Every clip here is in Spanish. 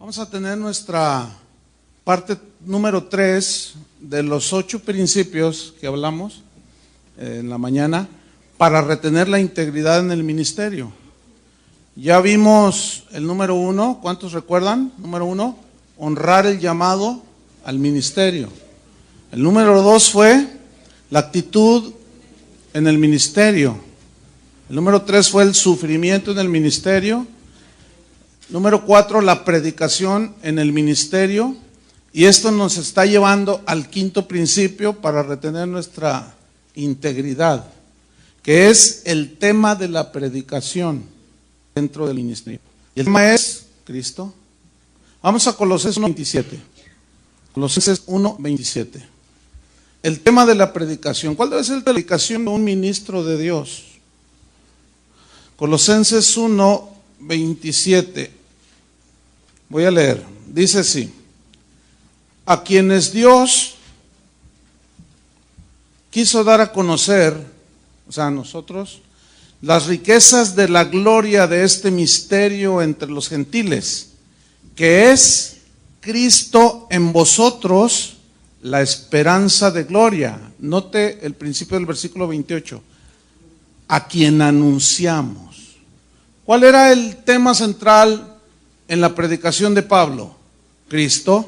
Vamos a tener nuestra parte número 3 de los 8 principios que hablamos en la mañana para retener la integridad en el ministerio. Ya vimos el número 1, ¿cuántos recuerdan? Número 1, honrar el llamado al ministerio. El número 2 fue la actitud en el ministerio. El número 3 fue el sufrimiento en el ministerio. Número 4, la predicación en el ministerio. Y esto nos está llevando al quinto principio para retener nuestra integridad, que es el tema de la predicación dentro del ministerio. Y el tema es Cristo. Vamos a Colosenses 1:27. Colosenses 1:27. El tema de la predicación. ¿Cuál debe ser la predicación de un ministro de Dios? Colosenses 1:27. Voy a leer. Dice así: a quienes Dios quiso dar a conocer, o sea, a nosotros, las riquezas de la gloria de este misterio entre los gentiles, que es Cristo en vosotros, la esperanza de gloria. Note el principio del versículo 28. A quien anunciamos. ¿Cuál era el tema central en la predicación de Pablo? Cristo.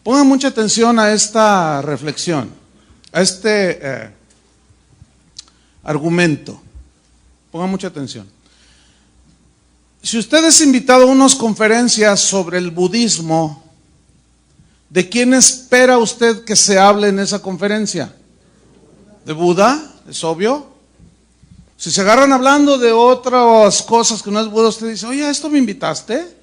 Pongan mucha atención a esta reflexión, a este argumento. Pongan mucha atención. Si usted es invitado a unas conferencias sobre el budismo, ¿de quién espera usted que se hable en esa conferencia? ¿De Buda? ¿Es obvio? Si se agarran hablando de otras cosas que no es Buda, usted dice, oye, ¿a esto me invitaste?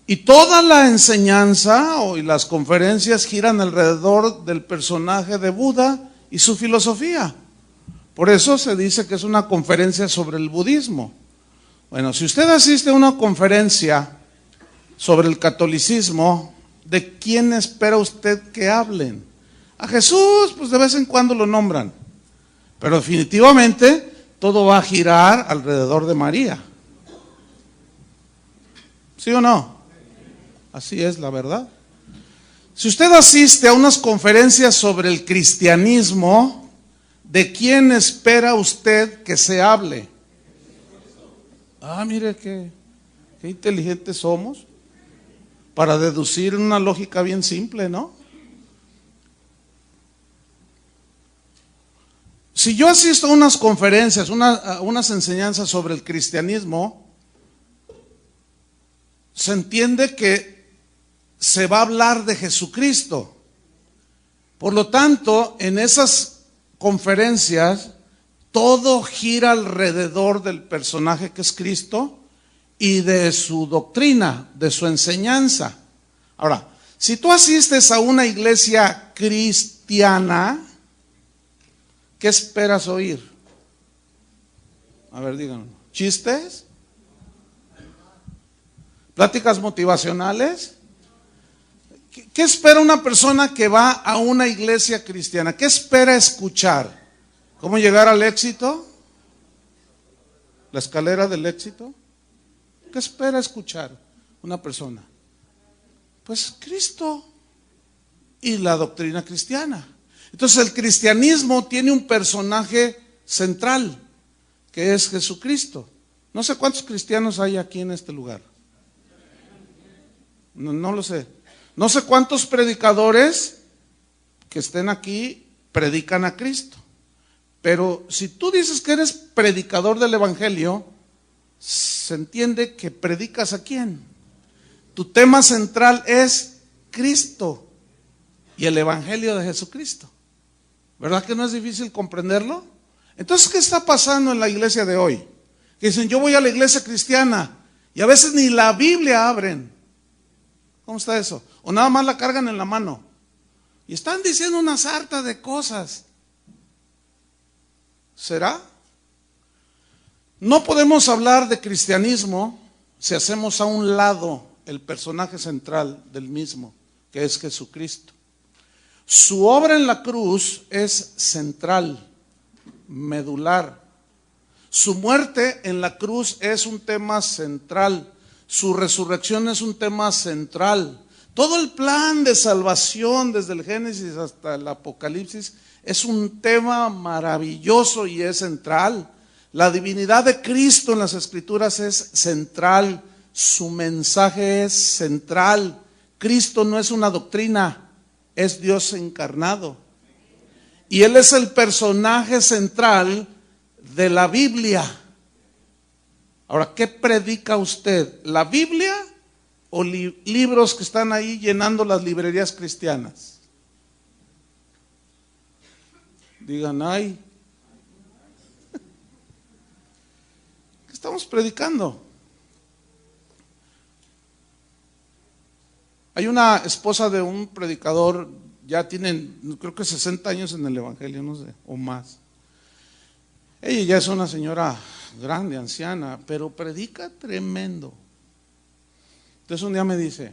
Y toda la enseñanza y las conferencias giran alrededor del personaje de Buda y su filosofía. Por eso se dice que es una conferencia sobre el budismo. Bueno, si usted asiste a una conferencia sobre el catolicismo, ¿de quién espera usted que hablen? A Jesús, pues de vez en cuando lo nombran. Pero definitivamente todo va a girar alrededor de María. ¿Sí o no? Así es la verdad. Si usted asiste a unas conferencias sobre el cristianismo, ¿de quién espera usted que se hable? Mire qué inteligentes somos para deducir una lógica bien simple, ¿no? Si yo asisto a unas conferencias, unas enseñanzas sobre el cristianismo, se entiende que se va a hablar de Jesucristo. Por lo tanto, en esas conferencias, todo gira alrededor del personaje que es Cristo y de su doctrina, de su enseñanza. Ahora, si tú asistes a una iglesia cristiana, ¿qué esperas oír? A ver, díganme. ¿Chistes? ¿Pláticas motivacionales? ¿Qué espera una persona que va a una iglesia cristiana? ¿Qué espera escuchar? ¿Cómo llegar al éxito? ¿La escalera del éxito? ¿Qué espera escuchar una persona? Pues Cristo y la doctrina cristiana. Entonces el cristianismo tiene un personaje central, que es Jesucristo. No sé cuántos cristianos hay aquí en este lugar. No lo sé. No sé cuántos predicadores que estén aquí predican a Cristo. Pero si tú dices que eres predicador del evangelio, se entiende que predicas a quién. Tu tema central es Cristo y el evangelio de Jesucristo. ¿Verdad que no es difícil comprenderlo? Entonces, ¿qué está pasando en la iglesia de hoy? Que dicen, yo voy a la iglesia cristiana y a veces ni la Biblia abren. ¿Cómo está eso? O nada más la cargan en la mano. Y están diciendo una sarta de cosas. ¿Será? No podemos hablar de cristianismo si hacemos a un lado el personaje central del mismo, que es Jesucristo. Su obra en la cruz es central, medular. Su muerte en la cruz es un tema central. Su resurrección es un tema central. Todo el plan de salvación desde el Génesis hasta el Apocalipsis es un tema maravilloso y es central. La divinidad de Cristo en las Escrituras es central. Su mensaje es central. Cristo no es una doctrina, es Dios encarnado. Y Él es el personaje central de la Biblia. Ahora, ¿qué predica usted? ¿La Biblia o libros que están ahí llenando las librerías cristianas? Digan, ay, ¿qué estamos predicando? Hay una esposa de un predicador, ya tienen, creo que 60 años en el evangelio, no sé, o más. Ella ya es una señora grande, anciana, pero predica tremendo. Entonces un día me dice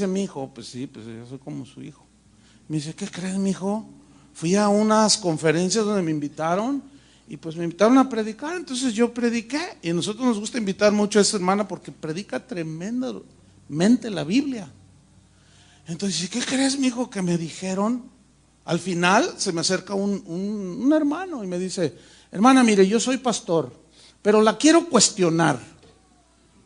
mi hijo, pues sí, pues yo soy como su hijo. Me dice, ¿qué crees, mi hijo? Fui a unas conferencias donde me invitaron y pues me invitaron a predicar, entonces yo prediqué. Y a nosotros nos gusta invitar mucho a esa hermana porque predica tremendamente la Biblia. Entonces, ¿qué crees, mi hijo? Que me dijeron, al final se me acerca un hermano y me dice, hermana, mire, yo soy pastor, pero la quiero cuestionar.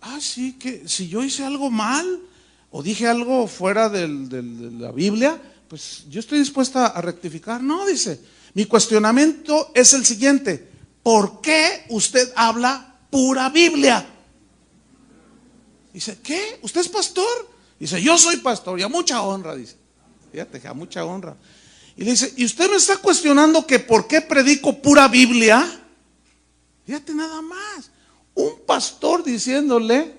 Ah, sí, que si yo hice algo mal o dije algo fuera de la Biblia, pues yo estoy dispuesta a rectificar. No, dice, mi cuestionamiento es el siguiente: ¿por qué usted habla pura Biblia? Dice, ¿qué? ¿Usted es pastor? Dice, yo soy pastor y a mucha honra, dice. Fíjate, a mucha honra. Y le dice, ¿y usted me está cuestionando que por qué predico pura Biblia? Fíjate nada más. Un pastor diciéndole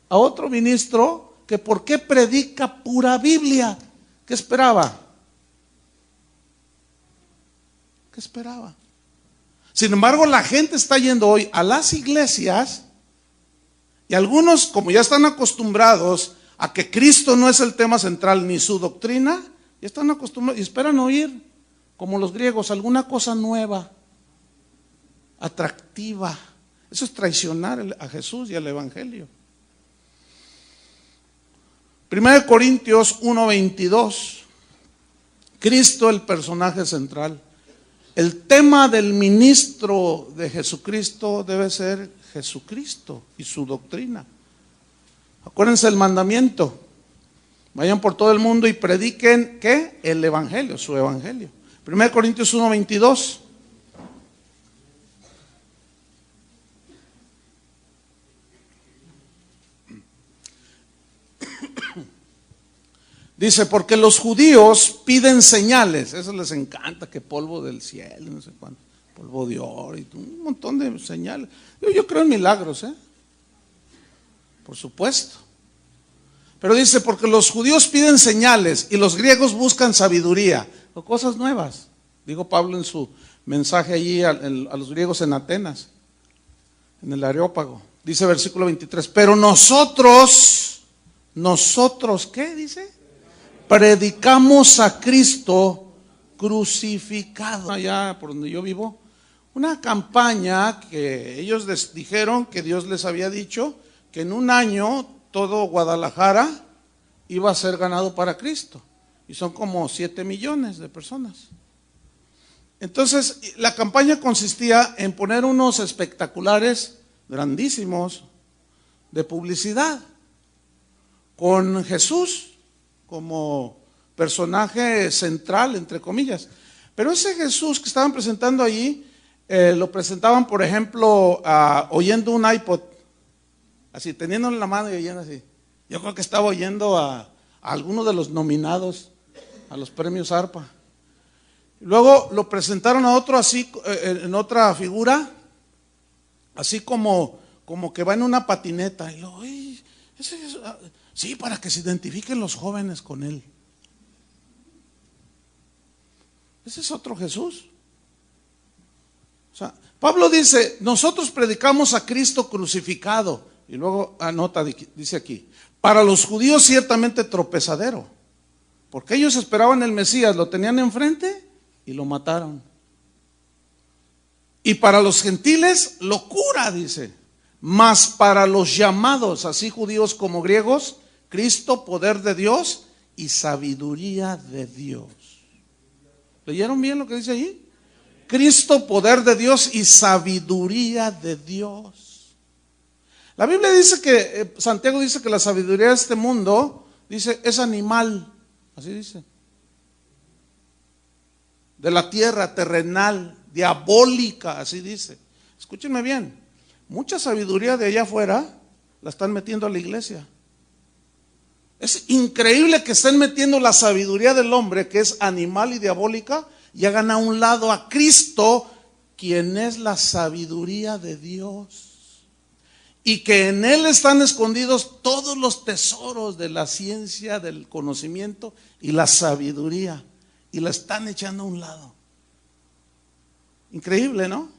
a otro ministro que por qué predica pura Biblia. ¿Qué esperaba? ¿Qué esperaba? Sin embargo, la gente está yendo hoy a las iglesias y algunos, como ya están acostumbrados a que Cristo no es el tema central ni su doctrina, ya están acostumbrados y esperan oír, como los griegos, alguna cosa nueva, atractiva. Eso es traicionar a Jesús y al Evangelio. 1 Corintios 1:22. Cristo, el personaje central. El tema del ministro de Jesucristo debe ser Jesucristo y su doctrina. Acuérdense el mandamiento. Vayan por todo el mundo y prediquen, ¿qué? El Evangelio, su Evangelio. 1 Corintios 1:22. Dice, porque los judíos piden señales. Eso les encanta, que polvo del cielo, no sé cuánto, polvo de oro y un montón de señales. Yo creo en milagros, por supuesto. Pero dice, porque los judíos piden señales y los griegos buscan sabiduría, o cosas nuevas. Dijo Pablo en su mensaje allí a los griegos en Atenas, en el Areópago. Dice versículo 23, pero nosotros, ¿qué dice? Predicamos a Cristo crucificado. Allá por donde yo vivo, una campaña que ellos dijeron que Dios les había dicho que en un año todo Guadalajara iba a ser ganado para Cristo. Y son como 7 millones de personas. Entonces, la campaña consistía en poner unos espectaculares grandísimos de publicidad con Jesús como personaje central, entre comillas. Pero ese Jesús que estaban presentando allí, lo presentaban, por ejemplo, oyendo un iPod, así, teniéndolo en la mano y oyendo así. Yo creo que estaba oyendo a alguno de los nominados a los premios ARPA. Luego lo presentaron a otro así, en otra figura, así como que va en una patineta. Y yo, sí, para que se identifiquen los jóvenes con él. Ese es otro Jesús. O sea, Pablo dice, nosotros predicamos a Cristo crucificado. Y luego anota, dice aquí, para los judíos ciertamente tropezadero, porque ellos esperaban el Mesías, lo tenían enfrente y lo mataron. Y para los gentiles, locura, dice. mas para los llamados, así judíos como griegos, Cristo, poder de Dios y sabiduría de Dios. ¿Leyeron bien lo que dice allí? Cristo, poder de Dios y sabiduría de Dios. La Biblia dice que, Santiago dice que la sabiduría de este mundo, dice, es animal, así dice. De la tierra, terrenal, diabólica, así dice. Escúchenme bien, mucha sabiduría de allá afuera la están metiendo a la iglesia. Es increíble que estén metiendo la sabiduría del hombre, que es animal y diabólica, y hagan a un lado a Cristo, quien es la sabiduría de Dios. Y que en Él están escondidos todos los tesoros de la ciencia, del conocimiento y la sabiduría. Y la están echando a un lado. Increíble, ¿no?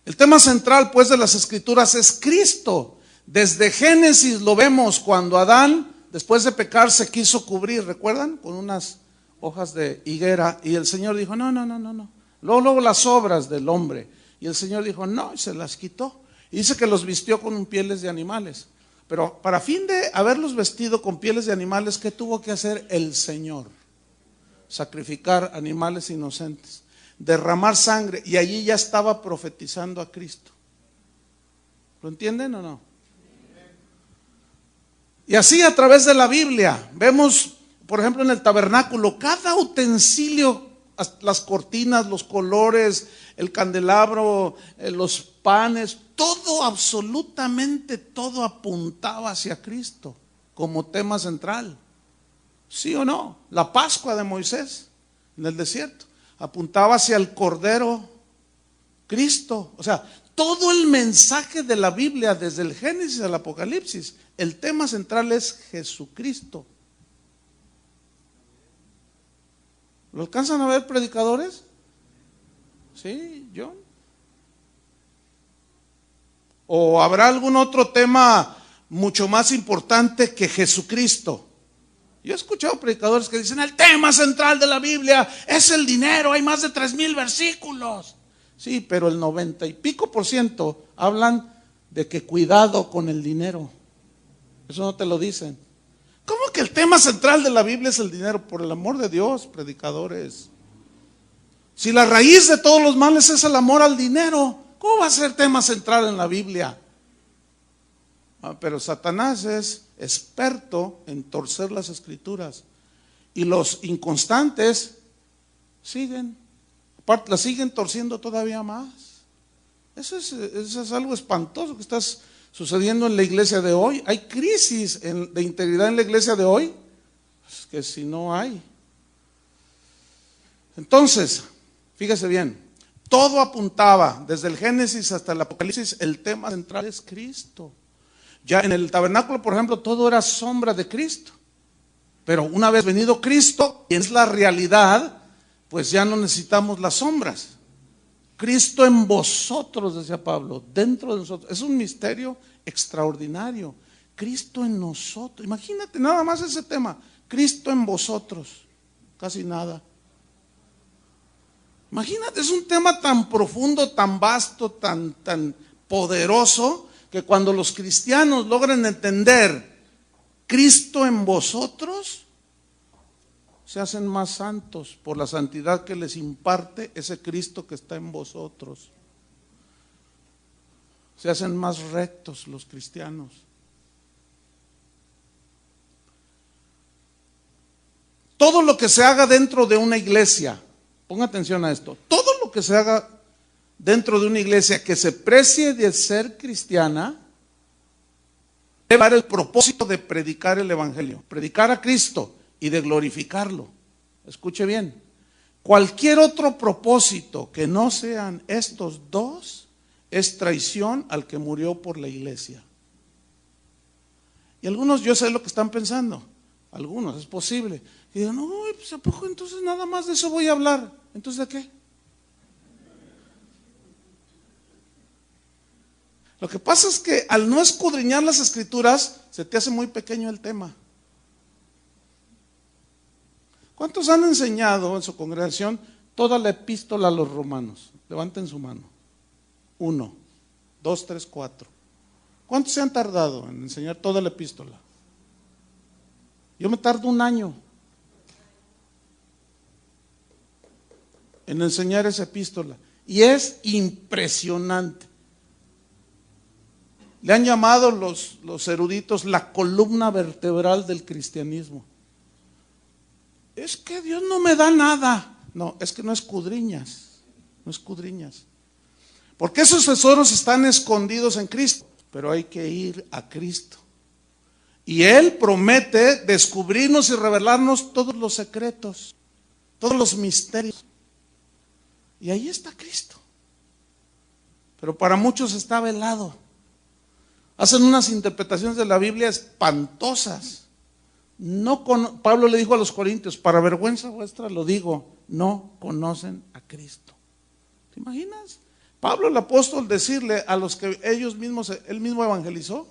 El tema central, pues, de las Escrituras es Cristo. Desde Génesis lo vemos cuando Adán, después de pecar, se quiso cubrir, ¿recuerdan? Con unas hojas de higuera, y el Señor dijo, no. Luego las obras del hombre, y el Señor dijo, no, y se las quitó. Y dice que los vistió con pieles de animales. Pero para fin de haberlos vestido con pieles de animales, ¿qué tuvo que hacer el Señor? Sacrificar animales inocentes, derramar sangre, y allí ya estaba profetizando a Cristo. ¿Lo entienden o no? Y así a través de la Biblia vemos, por ejemplo, en el tabernáculo, cada utensilio, las cortinas, los colores, el candelabro, los panes, todo, absolutamente todo apuntaba hacia Cristo como tema central. ¿Sí o no? La Pascua de Moisés en el desierto apuntaba hacia el Cordero Cristo. O sea, todo el mensaje de la Biblia, desde el Génesis al Apocalipsis, el tema central es Jesucristo. ¿Lo alcanzan a ver, predicadores? ¿Sí, John? ¿O habrá algún otro tema mucho más importante que Jesucristo? Yo he escuchado predicadores que dicen, el tema central de la Biblia es el dinero, hay más de 3,000 versículos. Sí, pero el 90 y pico % hablan de que cuidado con el dinero. Eso no te lo dicen. ¿Cómo que el tema central de la Biblia es el dinero? Por el amor de Dios, predicadores. Si la raíz de todos los males es el amor al dinero, ¿cómo va a ser tema central en la Biblia? Pero Satanás es experto en torcer las escrituras. Y los inconstantes siguen. Aparte, la siguen torciendo todavía más. Eso es algo espantoso que está sucediendo en la iglesia de hoy. Hay crisis de integridad en la iglesia de hoy. Pues que si no hay. Entonces, fíjese bien, todo apuntaba, desde el Génesis hasta el Apocalipsis, el tema central es Cristo. Ya en el tabernáculo, por ejemplo, todo era sombra de Cristo. Pero una vez venido Cristo, y es la realidad, pues ya no necesitamos las sombras. Cristo en vosotros, decía Pablo, dentro de nosotros. Es un misterio extraordinario. Cristo en nosotros. Imagínate nada más ese tema. Cristo en vosotros. Casi nada. Imagínate, es un tema tan profundo, tan vasto, tan poderoso, que cuando los cristianos logran entender Cristo en vosotros, se hacen más santos por la santidad que les imparte ese Cristo que está en vosotros. Se hacen más rectos los cristianos. Todo lo que se haga dentro de una iglesia, ponga atención a esto, todo lo que se haga dentro de una iglesia que se precie de ser cristiana, debe dar el propósito de predicar el evangelio, predicar a Cristo y de glorificarlo. Escuche bien, cualquier otro propósito que no sean estos dos es traición al que murió por la iglesia. Y algunos, yo sé lo que están pensando, algunos, es posible, y digan, no, pues ¿a poco entonces nada más de eso voy a hablar? ¿Entonces de qué? Lo que pasa es que al no escudriñar las escrituras, se te hace muy pequeño el tema. ¿Cuántos han enseñado en su congregación toda la epístola a los romanos? Levanten su mano. 1. 2, 3, 4. ¿Cuántos se han tardado en enseñar toda la epístola? Yo me tardo un año en enseñar esa epístola. Y es impresionante. Le han llamado los eruditos la columna vertebral del cristianismo. Es que Dios no me da nada. No, es que no escudriñas. No escudriñas. Porque esos tesoros están escondidos en Cristo. Pero hay que ir a Cristo. Y Él promete descubrirnos y revelarnos todos los secretos, todos los misterios. Y ahí está Cristo. Pero para muchos está velado. Hacen unas interpretaciones de la Biblia espantosas. Pablo le dijo a los corintios, para vergüenza vuestra lo digo, no conocen a Cristo. ¿Te imaginas? Pablo el apóstol decirle a los que él mismo evangelizó,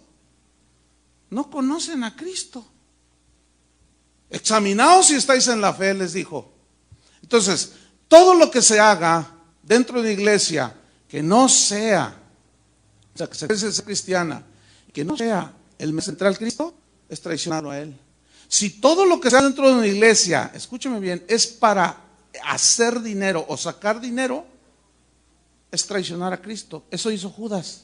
no conocen a Cristo. Examinaos si estáis en la fe, les dijo. Entonces, todo lo que se haga dentro de la iglesia que no sea, o sea, que sea cristiana, que no sea el central Cristo, es traicionarlo a Él. Si todo lo que sea dentro de una iglesia, escúcheme bien, es para hacer dinero o sacar dinero, es traicionar a Cristo. Eso hizo Judas.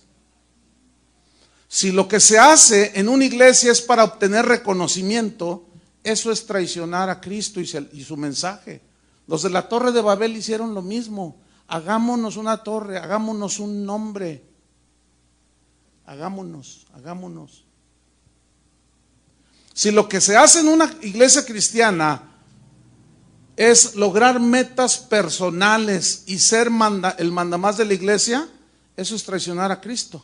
Si lo que se hace en una iglesia es para obtener reconocimiento, eso es traicionar a Cristo y su mensaje. Los de la Torre de Babel hicieron lo mismo. Hagámonos una torre, hagámonos un nombre. Hagámonos. Si lo que se hace en una iglesia cristiana es lograr metas personales y ser el mandamás de la iglesia, eso es traicionar a Cristo.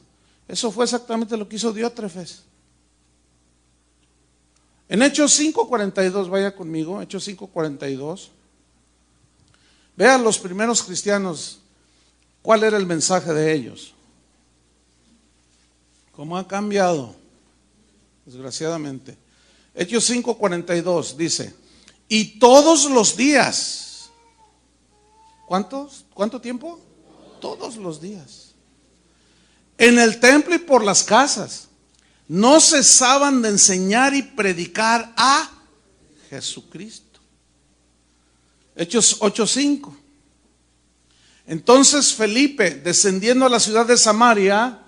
Eso fue exactamente lo que hizo Diótrefes. En Hechos 5:42, vaya conmigo, Hechos 5:42. Vean los primeros cristianos, cuál era el mensaje de ellos. ¿Cómo ha cambiado? Desgraciadamente. Hechos 5:42 dice, y todos los días, ¿cuánto tiempo? Todos los días. En el templo y por las casas, no cesaban de enseñar y predicar a Jesucristo. Hechos 8:5. Entonces Felipe, descendiendo a la ciudad de Samaria,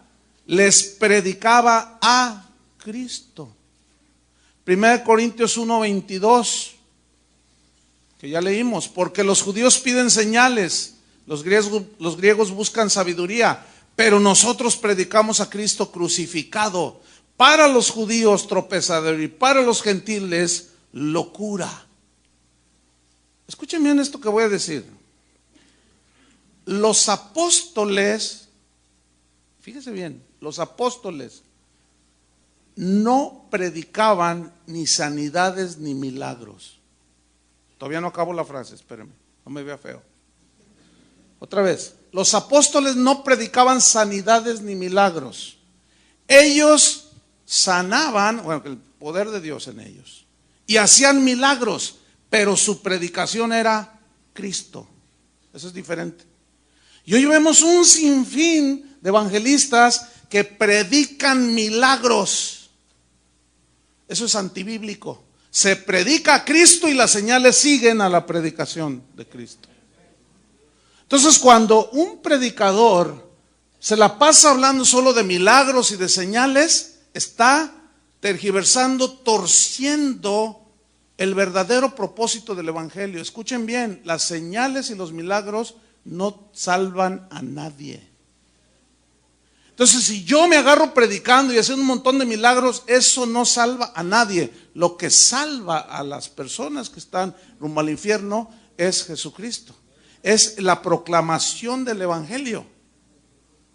les predicaba a Cristo. 1 Corintios 1:22, que ya leímos, porque los judíos piden señales, los griegos buscan sabiduría, pero nosotros predicamos a Cristo crucificado, para los judíos tropezadero y para los gentiles locura. Escuchen bien esto que voy a decir. Los apóstoles, fíjese bien, los apóstoles no predicaban ni sanidades ni milagros. Todavía no acabo la frase, espérenme, no me vea feo. Otra vez, los apóstoles no predicaban sanidades ni milagros. Ellos sanaban, bueno, el poder de Dios en ellos, y hacían milagros, pero su predicación era Cristo. Eso es diferente. Y hoy vemos un sinfín de evangelistas que predican milagros. Eso es antibíblico. Se predica a Cristo y las señales siguen a la predicación de Cristo. Entonces, cuando un predicador se la pasa hablando solo de milagros y de señales, está tergiversando, torciendo el verdadero propósito del evangelio. Escuchen bien, las señales y los milagros no salvan a nadie. Entonces, si yo me agarro predicando y haciendo un montón de milagros, eso no salva a nadie. Lo que salva a las personas que están rumbo al infierno es Jesucristo. Es la proclamación del evangelio.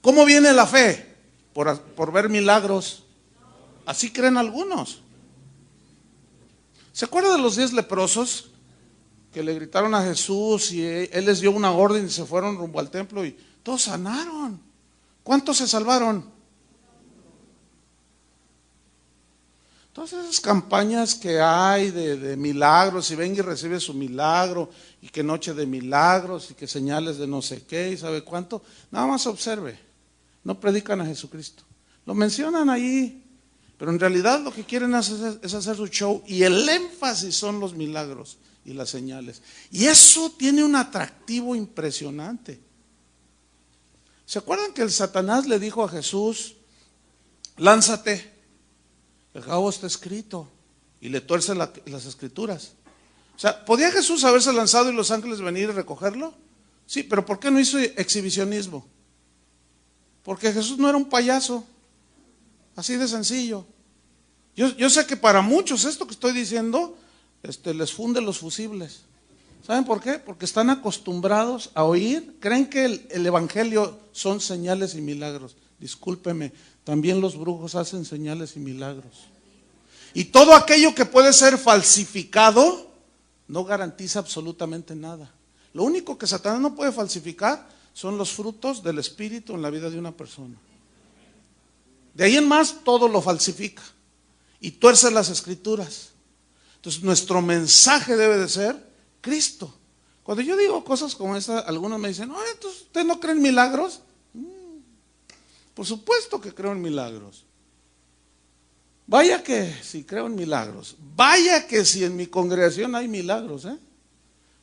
¿Cómo viene la fe? Por ver milagros. Así creen algunos. ¿Se acuerdan de los 10 leprosos que le gritaron a Jesús y Él les dio una orden y se fueron rumbo al templo y todos sanaron? ¿Cuántos se salvaron? Todas esas campañas que hay de milagros, y venga y recibe su milagro, y que noche de milagros, y que señales de no sé qué, y sabe cuánto, nada más observe. no predican a Jesucristo. Lo mencionan ahí, pero en realidad lo que quieren es hacer su show, y el énfasis son los milagros y las señales. Y eso tiene un atractivo impresionante. ¿Se acuerdan que el Satanás le dijo a Jesús: lánzate, el cabo está escrito, y le tuerce las escrituras? O sea, ¿podía Jesús haberse lanzado y los ángeles venir y recogerlo? Sí, pero ¿por qué no hizo exhibicionismo? Porque Jesús no era un payaso, así de sencillo. Yo sé que para muchos esto que estoy diciendo les funde los fusibles. ¿Saben por qué? Porque están acostumbrados a oír, creen que el evangelio son señales y milagros. Discúlpeme, también los brujos hacen señales y milagros. Y todo aquello que puede ser falsificado no garantiza absolutamente nada. Lo único que Satanás no puede falsificar son los frutos del Espíritu en la vida de una persona. De ahí en más todo lo falsifica y tuerce las escrituras. Entonces nuestro mensaje debe de ser Cristo. Cuando yo digo cosas como esta, algunos me dicen: oye, entonces, ¿usted no cree en milagros? Por supuesto que creo en milagros. Vaya que si creo en milagros. Vaya que si en mi congregación hay milagros, ¿eh?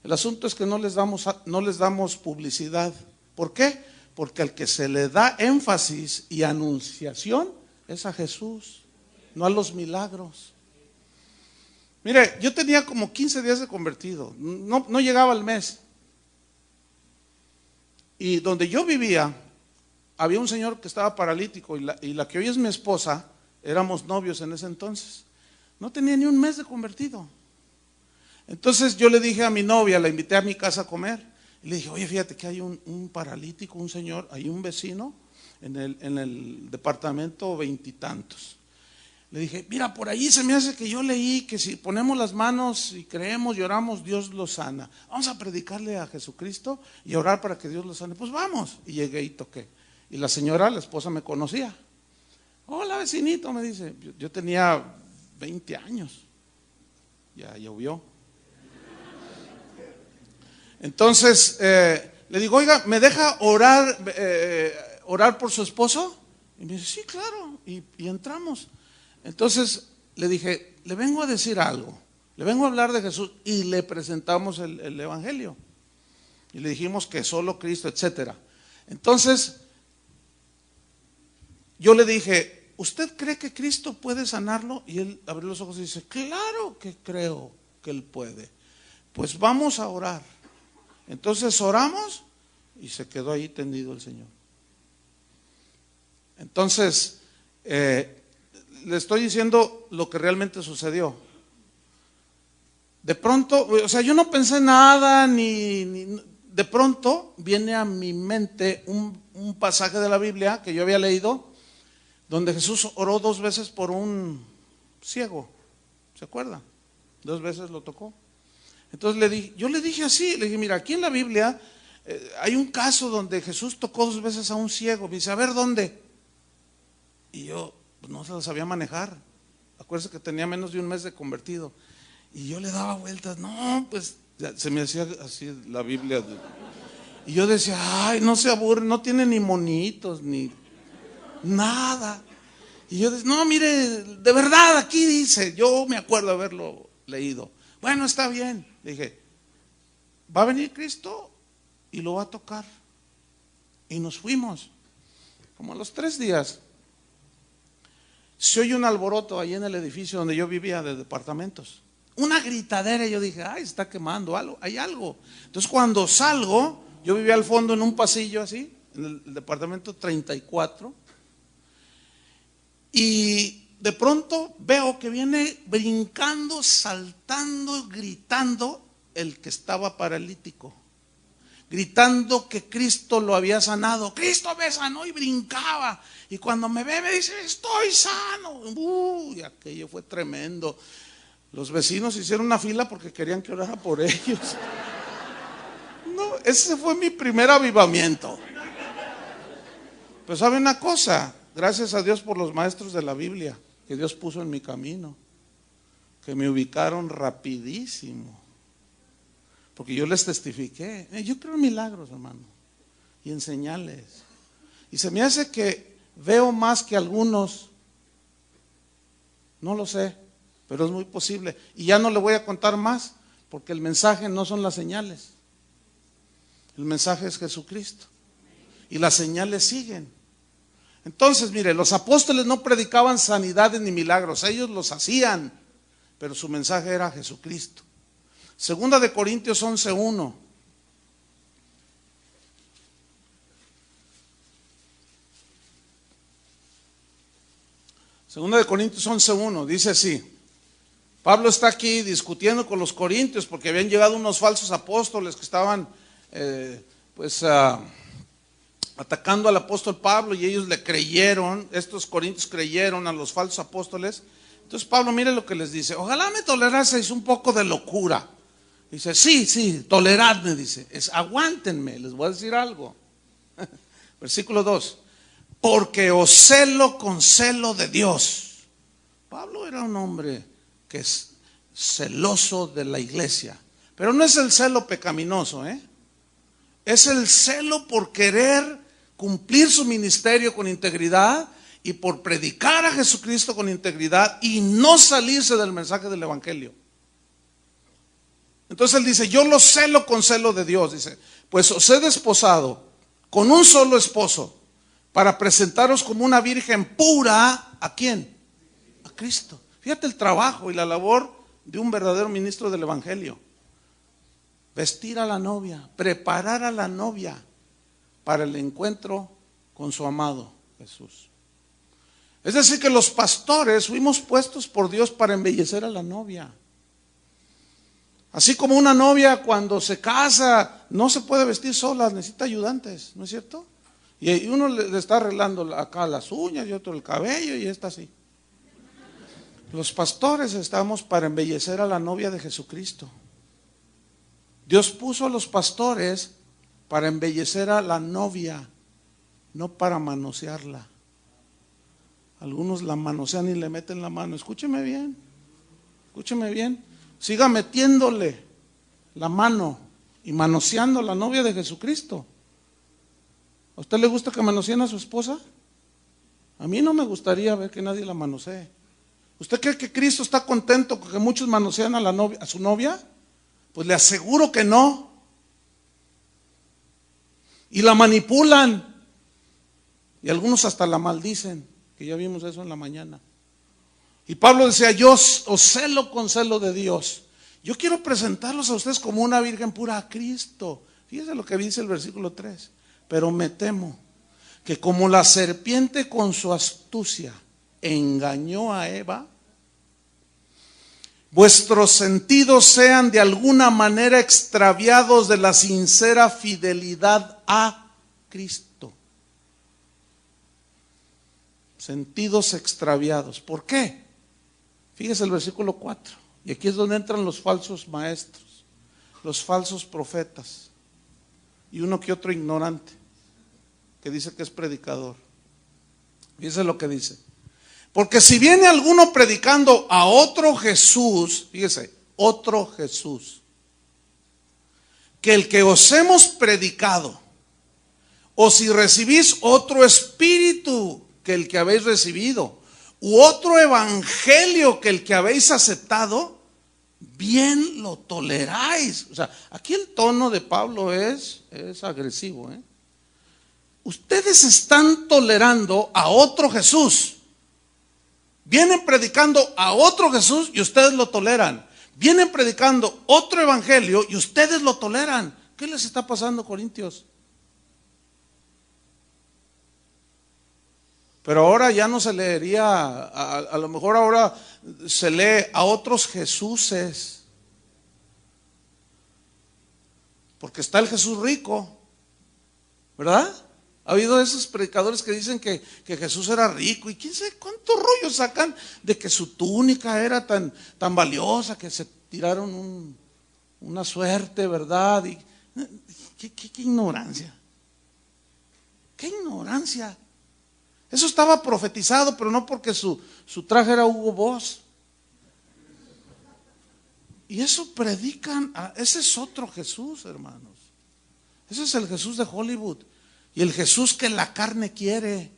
El asunto es que no les damos publicidad. ¿Por qué? Porque al que se le da énfasis y anunciación es a Jesús, no a los milagros. Mire, yo tenía como 15 días de convertido, no llegaba al mes. Y donde yo vivía, había un señor que estaba paralítico, y la que hoy es mi esposa, éramos novios en ese entonces. No tenía ni un mes de convertido. Entonces yo le dije a mi novia, la invité a mi casa a comer, y le dije: oye, fíjate que hay un paralítico, un señor, hay un vecino en el departamento 20 y tantos. Le dije: mira, por ahí se me hace que yo leí que si ponemos las manos y creemos y oramos, Dios lo sana. Vamos a predicarle a Jesucristo y orar para que Dios lo sane. Pues vamos. Y llegué y toqué. Y la señora, la esposa, me conocía. Hola, vecinito, me dice. Yo tenía 20 años. Ya llovió. Entonces le digo: oiga, ¿me deja orar por su esposo? Y me dice: sí, claro. Y entramos. Entonces le dije: le vengo a decir algo, le vengo a hablar de Jesús, y le presentamos el evangelio. Y le dijimos que solo Cristo, etcétera. Entonces yo le dije: ¿usted cree que Cristo puede sanarlo? Y él abrió los ojos y dice: claro que creo que Él puede. Pues vamos a orar. Entonces oramos y se quedó ahí tendido el Señor. Entonces le estoy diciendo lo que realmente sucedió. De pronto, o sea, yo no pensé nada, de pronto viene a mi mente un pasaje de la Biblia que yo había leído, donde Jesús oró 2 veces por un ciego. ¿Se acuerdan? 2 veces lo tocó. Entonces yo le dije así, le dije: mira, aquí en la Biblia hay un caso donde Jesús tocó 2 veces a un ciego. Me dice: a ver, ¿dónde? Y yo pues no se lo sabía manejar. Acuérdense que tenía menos de un mes de convertido. Y yo le daba vueltas. No, pues se me hacía así la Biblia. Y yo decía: ay, no se aburre, no tiene ni monitos, ni nada. Y yo decía: no, mire, de verdad aquí dice. Yo me acuerdo haberlo leído. Bueno, está bien. Le dije: va a venir Cristo y lo va a tocar. Y nos fuimos. Como a los 3 días se oye un alboroto ahí en el edificio donde yo vivía, de departamentos. Una gritadera, y yo dije: ay, está quemando algo, hay algo. Entonces cuando salgo, yo vivía al fondo en un pasillo así, en el departamento 34, y de pronto veo que viene brincando, saltando, gritando el que estaba paralítico, gritando que Cristo lo había sanado. Cristo me sanó, y brincaba. Y cuando me ve, me dice: estoy sano. Uy, aquello fue tremendo. Los vecinos hicieron una fila porque querían que orara por ellos. No, ese fue mi primer avivamiento. Pues sabe una cosa, gracias a Dios por los maestros de la Biblia que Dios puso en mi camino, que me ubicaron rapidísimo, porque yo les testifiqué. Yo creo en milagros, hermano, y en señales. Y se me hace que veo más que algunos, no lo sé, pero es muy posible. Y ya no le voy a contar más, porque el mensaje no son las señales. El mensaje es Jesucristo. Y las señales siguen. Entonces, mire, los apóstoles no predicaban sanidades ni milagros, ellos los hacían, pero su mensaje era Jesucristo. Segunda de Corintios 11:1. Segunda de Corintios 11:1 dice así. Pablo está aquí discutiendo con los corintios porque habían llegado unos falsos apóstoles que estaban atacando al apóstol Pablo, y ellos le creyeron. Estos corintios creyeron a los falsos apóstoles. Entonces Pablo, mire lo que les dice: ojalá me toleraseis un poco de locura. Dice, sí, toleradme, dice, aguántenme, les voy a decir algo. Versículo 2, porque os celo con celo de Dios. Pablo era un hombre que es celoso de la iglesia, pero no es el celo pecaminoso, es el celo por querer cumplir su ministerio con integridad y por predicar a Jesucristo con integridad y no salirse del mensaje del evangelio. Entonces él dice, yo lo celo con celo de Dios. Dice, pues os he desposado con un solo esposo para presentaros como una virgen pura. ¿A quién? A Cristo. Fíjate el trabajo y la labor de un verdadero ministro del evangelio. Vestir a la novia, preparar a la novia para el encuentro con su amado Jesús. Es decir, que los pastores fuimos puestos por Dios para embellecer a la novia. Así como una novia cuando se casa no se puede vestir sola, necesita ayudantes, ¿no es cierto? Y uno le está arreglando acá las uñas y otro el cabello y está así. Los pastores estamos para embellecer a la novia de Jesucristo. Dios puso a los pastores para embellecer a la novia, no para manosearla. Algunos la manosean y le meten la mano. Escúcheme bien. Siga metiéndole la mano y manoseando a la novia de Jesucristo. ¿A usted le gusta que manoseen a su esposa? A mí no me gustaría ver que nadie la manosee. ¿Usted cree que Cristo está contento con que muchos manosean a la novia, a su novia? Pues le aseguro que no. Y la manipulan. Y algunos hasta la maldicen, que ya vimos eso en la mañana. Y Pablo decía, yo os celo con celo de Dios. Yo quiero presentarlos a ustedes como una virgen pura a Cristo. Fíjense lo que dice el versículo 3. Pero me temo que como la serpiente con su astucia engañó a Eva, vuestros sentidos sean de alguna manera extraviados de la sincera fidelidad a Cristo. Sentidos extraviados. ¿Por qué? Fíjese el versículo 4. Y aquí es donde entran los falsos maestros, los falsos profetas y uno que otro ignorante que dice que es predicador. Fíjese lo que dice. Porque si viene alguno predicando a otro Jesús, fíjese, otro Jesús, que el que os hemos predicado, o si recibís otro espíritu que el que habéis recibido, u otro evangelio que el que habéis aceptado, bien lo toleráis. O sea, aquí el tono de Pablo es agresivo. Ustedes están tolerando a otro Jesús. Vienen predicando a otro Jesús y ustedes lo toleran. Vienen predicando otro evangelio y ustedes lo toleran. ¿Qué les está pasando, corintios? Pero ahora ya no se leería, a lo mejor ahora se lee a otros Jesuses. Porque está el Jesús rico, ¿verdad? ¿Ha habido esos predicadores que dicen que Jesús era rico? Y quién sabe cuántos rollos sacan de que su túnica era tan valiosa que se tiraron una suerte, ¿verdad? Y, ¿qué ignorancia? ¿Qué ignorancia? Eso estaba profetizado, pero no porque su traje era Hugo Boss. Y eso predican, ese es otro Jesús, hermanos. Ese es el Jesús de Hollywood. y el Jesús que la carne quiere.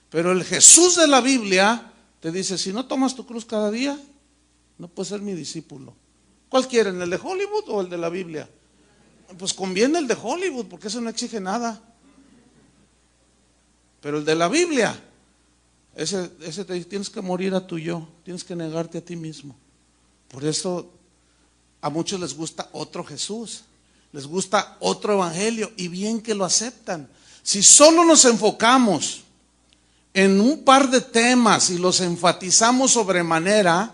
Pero el Jesús de la Biblia te dice, si no tomas tu cruz cada día, no puedes ser mi discípulo. ¿Cuál quieren, el de Hollywood o el de la Biblia? Pues conviene el de Hollywood, porque eso no exige nada. Pero el de la Biblia, ese te dice, tienes que morir a tu yo, tienes que negarte a ti mismo. Por eso a muchos les gusta otro Jesús, les gusta otro evangelio, y bien que lo aceptan. Si solo nos enfocamos en un par de temas y los enfatizamos sobremanera,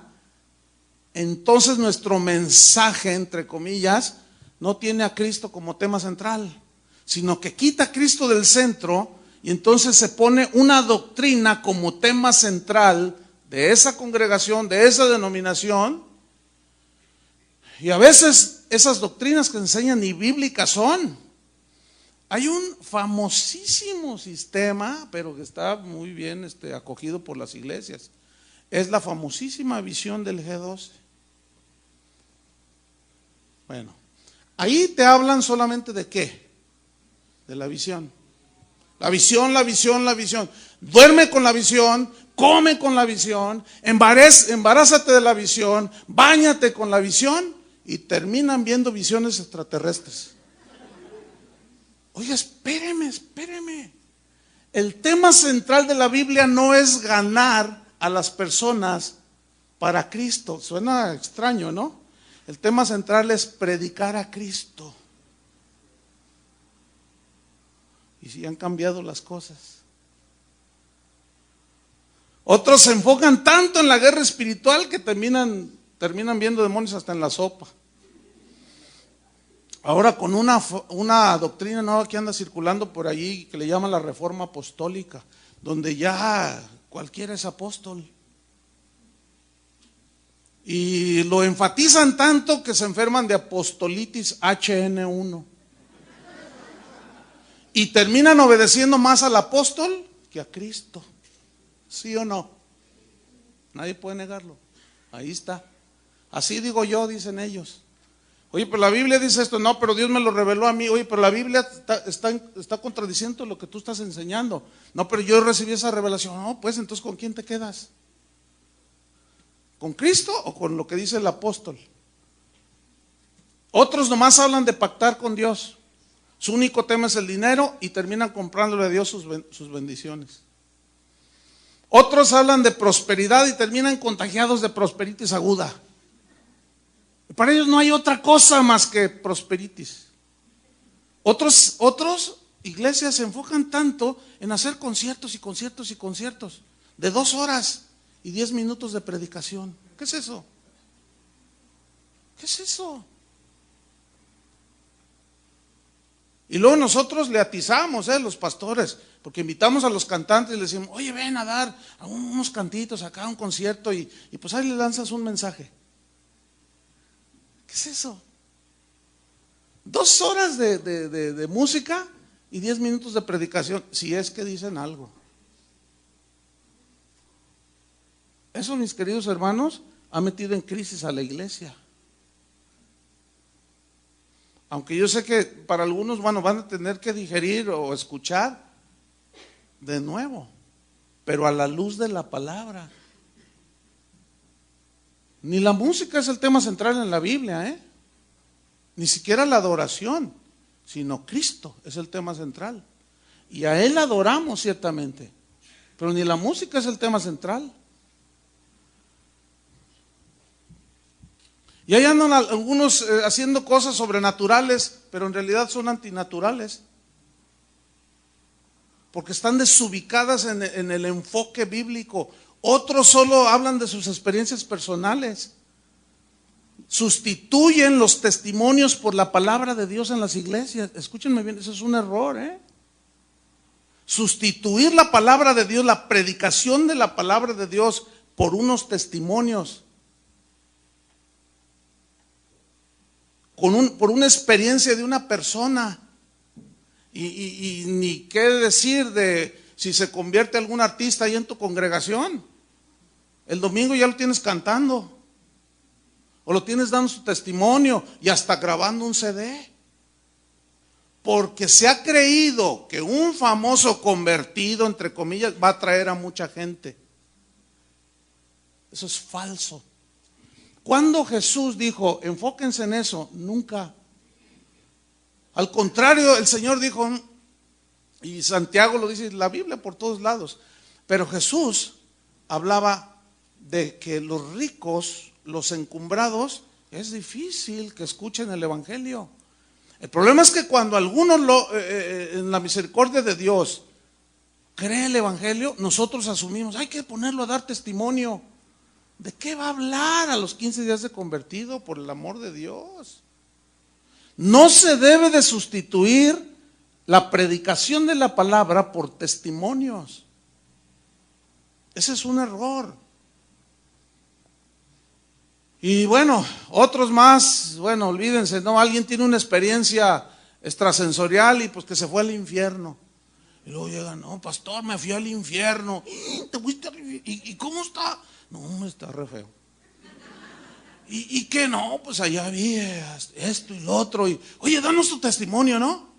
entonces nuestro mensaje, entre comillas, no tiene a Cristo como tema central, sino que quita a Cristo del centro, y entonces se pone una doctrina como tema central de esa congregación, de esa denominación. Y a veces esas doctrinas que enseñan ni bíblicas son. Hay un famosísimo sistema, pero que está muy bien acogido por las iglesias. Es la famosísima visión del G12. Bueno, ahí te hablan solamente de ¿qué? De la visión. La visión, la visión, la visión. Duerme con la visión, come con la visión, embarázate de la visión, báñate con la visión, y terminan viendo visiones extraterrestres. Oiga, espéreme. El tema central de la Biblia no es ganar a las personas para Cristo. Suena extraño, ¿no? El tema central es predicar a Cristo. Y si han cambiado las cosas. Otros se enfocan tanto en la guerra espiritual que terminan viendo demonios hasta en la sopa. Ahora con una doctrina nueva que anda circulando por allí, que le llaman la Reforma Apostólica, donde ya cualquiera es apóstol. Y lo enfatizan tanto que se enferman de apostolitis HN1. Y terminan obedeciendo más al apóstol que a Cristo. ¿Sí o no? Nadie puede negarlo. Ahí está. Así digo yo, dicen ellos. Oye, pero la Biblia dice esto. No, pero Dios me lo reveló a mí. Oye, pero la Biblia está contradiciendo lo que tú estás enseñando. No, pero yo recibí esa revelación. No, pues entonces ¿con quién te quedas? ¿Con Cristo o con lo que dice el apóstol? Otros nomás hablan de pactar con Dios. Su único tema es el dinero y terminan comprándole a Dios sus bendiciones. Otros hablan de prosperidad y terminan contagiados de prosperitis aguda. Para ellos no hay otra cosa más que prosperitis. Otros iglesias se enfocan tanto en hacer conciertos y conciertos y conciertos de 2 horas y 10 minutos de predicación. ¿Qué es eso? ¿Qué es eso? Y luego nosotros le atizamos, los pastores, porque invitamos a los cantantes y les decimos, oye, ven a dar unos cantitos acá a un concierto, y pues ahí le lanzas un mensaje. ¿Qué es eso? 2 horas de música y 10 minutos de predicación, si es que dicen algo. Eso, mis queridos hermanos, ha metido en crisis a la iglesia. Aunque yo sé que para algunos, van a tener que digerir o escuchar de nuevo, pero a la luz de la palabra. Ni la música es el tema central en la Biblia, ni siquiera la adoración, sino Cristo es el tema central. Y a Él adoramos ciertamente, pero ni la música es el tema central. Y ahí andan algunos haciendo cosas sobrenaturales, pero en realidad son antinaturales. Porque están desubicadas en el enfoque bíblico. Otros solo hablan de sus experiencias personales. Sustituyen los testimonios por la palabra de Dios en las iglesias. Escúchenme bien, eso es un error, Sustituir la palabra de Dios, la predicación de la palabra de Dios, por unos testimonios. Por una experiencia de una persona. Y ni qué decir de si se convierte algún artista ahí en tu congregación. El domingo ya lo tienes cantando, o lo tienes dando su testimonio y hasta grabando un CD. porque se ha creído que un famoso convertido, entre comillas, va a atraer a mucha gente. Eso es falso. Cuando Jesús dijo, enfóquense en eso, nunca. Al contrario, el Señor dijo, y Santiago lo dice, la Biblia por todos lados, pero Jesús hablaba de que los ricos, los encumbrados, es difícil que escuchen el Evangelio. El problema es que cuando algunos en la misericordia de Dios cree el Evangelio, nosotros asumimos, hay que ponerlo a dar testimonio. ¿De qué va a hablar a los 15 días de convertido? Por el amor de Dios. No se debe de sustituir la predicación de la palabra por testimonios. Ese es un error. Y bueno, otros más, bueno, olvídense, no, alguien tiene una experiencia extrasensorial y pues que se fue al infierno. Y luego llega, no, pastor, me fui al infierno. ¿Y cómo está? No, está re feo. ¿Y qué no? Pues allá vi esto y lo otro. Y, oye, danos tu testimonio, ¿no?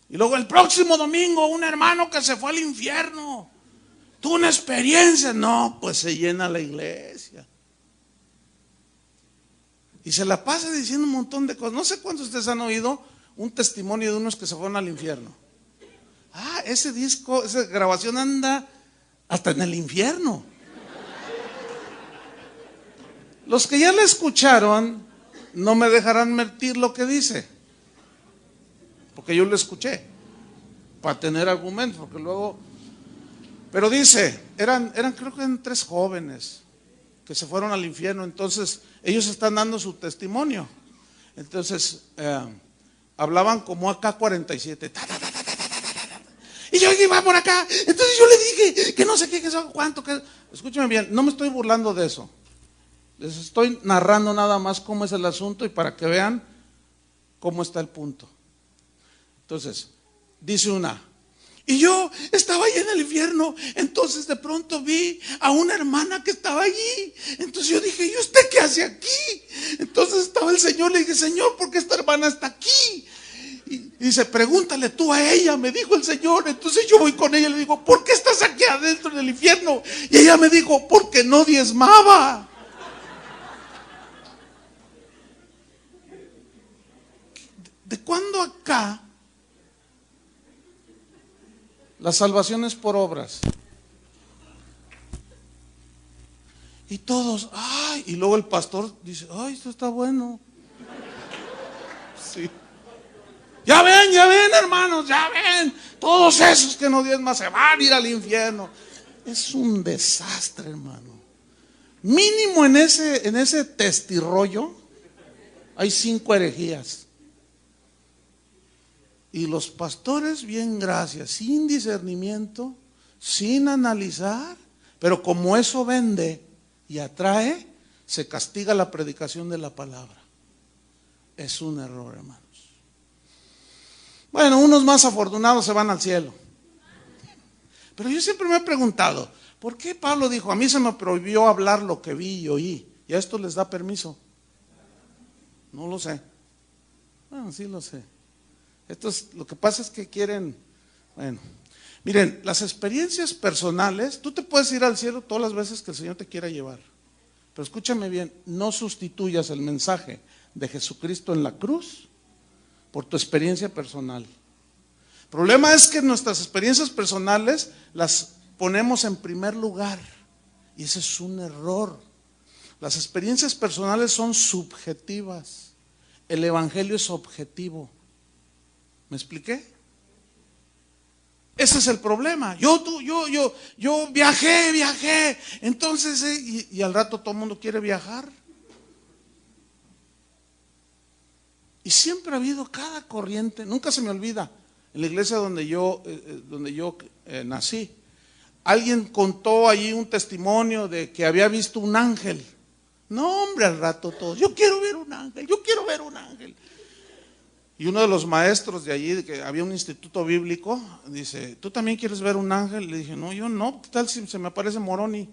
Y luego el próximo domingo, un hermano que se fue al infierno. Tuvo una experiencia. No, pues se llena la iglesia. Y se la pasa diciendo un montón de cosas. No sé cuántos de ustedes han oído un testimonio de unos que se fueron al infierno. Ah, ese disco, esa grabación anda hasta en el infierno. Los que ya la escucharon no me dejarán mentir lo que dice, porque yo lo escuché para tener argumentos, porque luego, pero dice, eran creo que eran 3 jóvenes que se fueron al infierno. Entonces ellos están dando su testimonio. Entonces hablaban como AK-47. Y yo iba por acá. Entonces yo le dije que no sé qué, que eso, cuánto, que. Escúchame bien, no me estoy burlando de eso. Les estoy narrando nada más cómo es el asunto y para que vean cómo está el punto. Entonces, dice una, y yo estaba ahí en el infierno, entonces de pronto vi a una hermana que estaba allí. Entonces yo dije, ¿y usted qué hace aquí? Entonces estaba el Señor, le dije, Señor, ¿por qué esta hermana está aquí? Y dice, pregúntale tú a ella, me dijo el Señor. Entonces yo voy con ella y le digo, ¿por qué estás aquí adentro del infierno? Y ella me dijo, porque no diezmaba. ¿De cuándo acá la salvación es por obras? Y todos, ay, y luego el pastor dice, ay, esto está bueno. Sí. Ya ven, hermanos, ya ven. Todos esos que no diezman se van a ir al infierno. Es un desastre, hermano. Mínimo en ese testirrollo hay 5 herejías. Y los pastores, bien gracias, sin discernimiento, sin analizar, pero como eso vende y atrae, se castiga la predicación de la palabra. Es un error, hermanos. Bueno, unos más afortunados se van al cielo. Pero yo siempre me he preguntado, ¿por qué Pablo dijo, a mí se me prohibió hablar lo que vi y oí? ¿Y a esto les da permiso? No lo sé. Bueno, sí lo sé. Lo que pasa es que quieren, bueno, miren, las experiencias personales, tú te puedes ir al cielo todas las veces que el Señor te quiera llevar, pero escúchame bien, no sustituyas el mensaje de Jesucristo en la cruz por tu experiencia personal. El problema es que nuestras experiencias personales las ponemos en primer lugar y ese es un error. Las experiencias personales son subjetivas, el evangelio es objetivo. ¿Me expliqué? Ese es el problema. Yo viajé. Entonces, y al rato todo el mundo quiere viajar. Y siempre ha habido cada corriente. Nunca se me olvida. En la iglesia donde yo nací, alguien contó allí un testimonio de que había visto un ángel. No, hombre, al rato todos, yo quiero ver un ángel. Y uno de los maestros de allí, que había un instituto bíblico, dice, ¿tú también quieres ver un ángel? Le dije, no, yo no, ¿qué tal si se me aparece Moroni?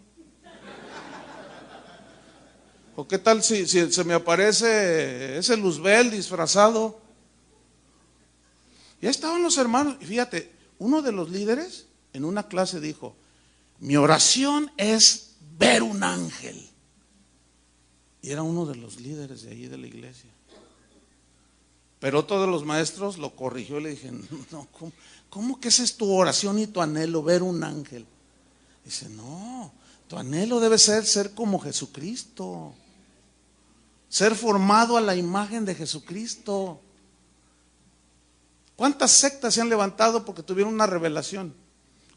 ¿O qué tal si se me aparece ese Luzbel disfrazado? Y ahí estaban los hermanos, y fíjate, uno de los líderes en una clase dijo: mi oración es ver un ángel. Y era uno de los líderes de allí de la iglesia. Pero otro de los maestros lo corrigió y le dije: no, ¿cómo que esa es tu oración y tu anhelo, ver un ángel? Dice: no, tu anhelo debe ser como Jesucristo, ser formado a la imagen de Jesucristo. ¿Cuántas sectas se han levantado porque tuvieron una revelación?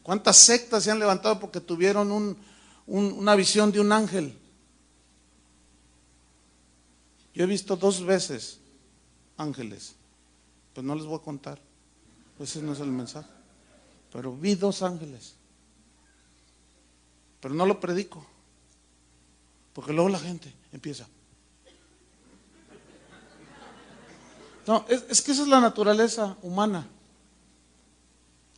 ¿Cuántas sectas se han levantado porque tuvieron una visión de un ángel? Yo he visto 2 veces ángeles, pues no les voy a contar, pues ese no es el mensaje. Pero vi 2 ángeles, pero no lo predico, porque luego la gente empieza. No, es que esa es la naturaleza humana.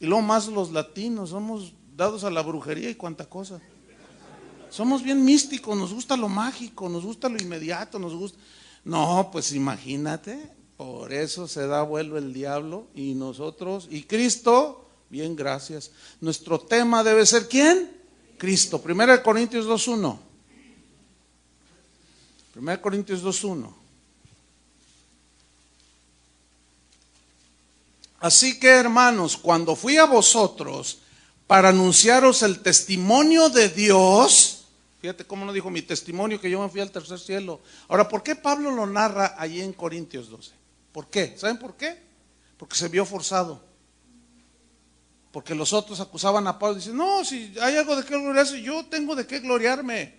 Y luego más los latinos, somos dados a la brujería y cuánta cosa. Somos bien místicos, nos gusta lo mágico, nos gusta lo inmediato, nos gusta. No, pues imagínate, por eso se da vuelo el diablo y nosotros, y Cristo, bien, gracias. Nuestro tema debe ser ¿quién? Cristo. 1 Corintios 2:1. 1 Corintios 2:1. Así que, hermanos, cuando fui a vosotros para anunciaros el testimonio de Dios, fíjate cómo no dijo mi testimonio que yo me fui al tercer cielo. Ahora, ¿por qué Pablo lo narra allí en Corintios 12? ¿Por qué? ¿Saben por qué? Porque se vio forzado. Porque los otros acusaban a Pablo y dicen: no, si hay algo de qué gloriarse, yo tengo de qué gloriarme.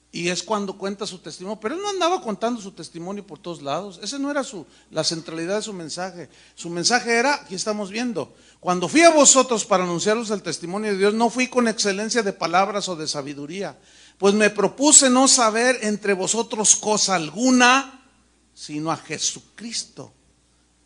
Y es cuando cuenta su testimonio, pero él no andaba contando su testimonio por todos lados. Ese no era la centralidad de su mensaje. Su mensaje era, aquí estamos viendo: cuando fui a vosotros para anunciaros el testimonio de Dios, no fui con excelencia de palabras o de sabiduría, pues me propuse no saber entre vosotros cosa alguna, sino a Jesucristo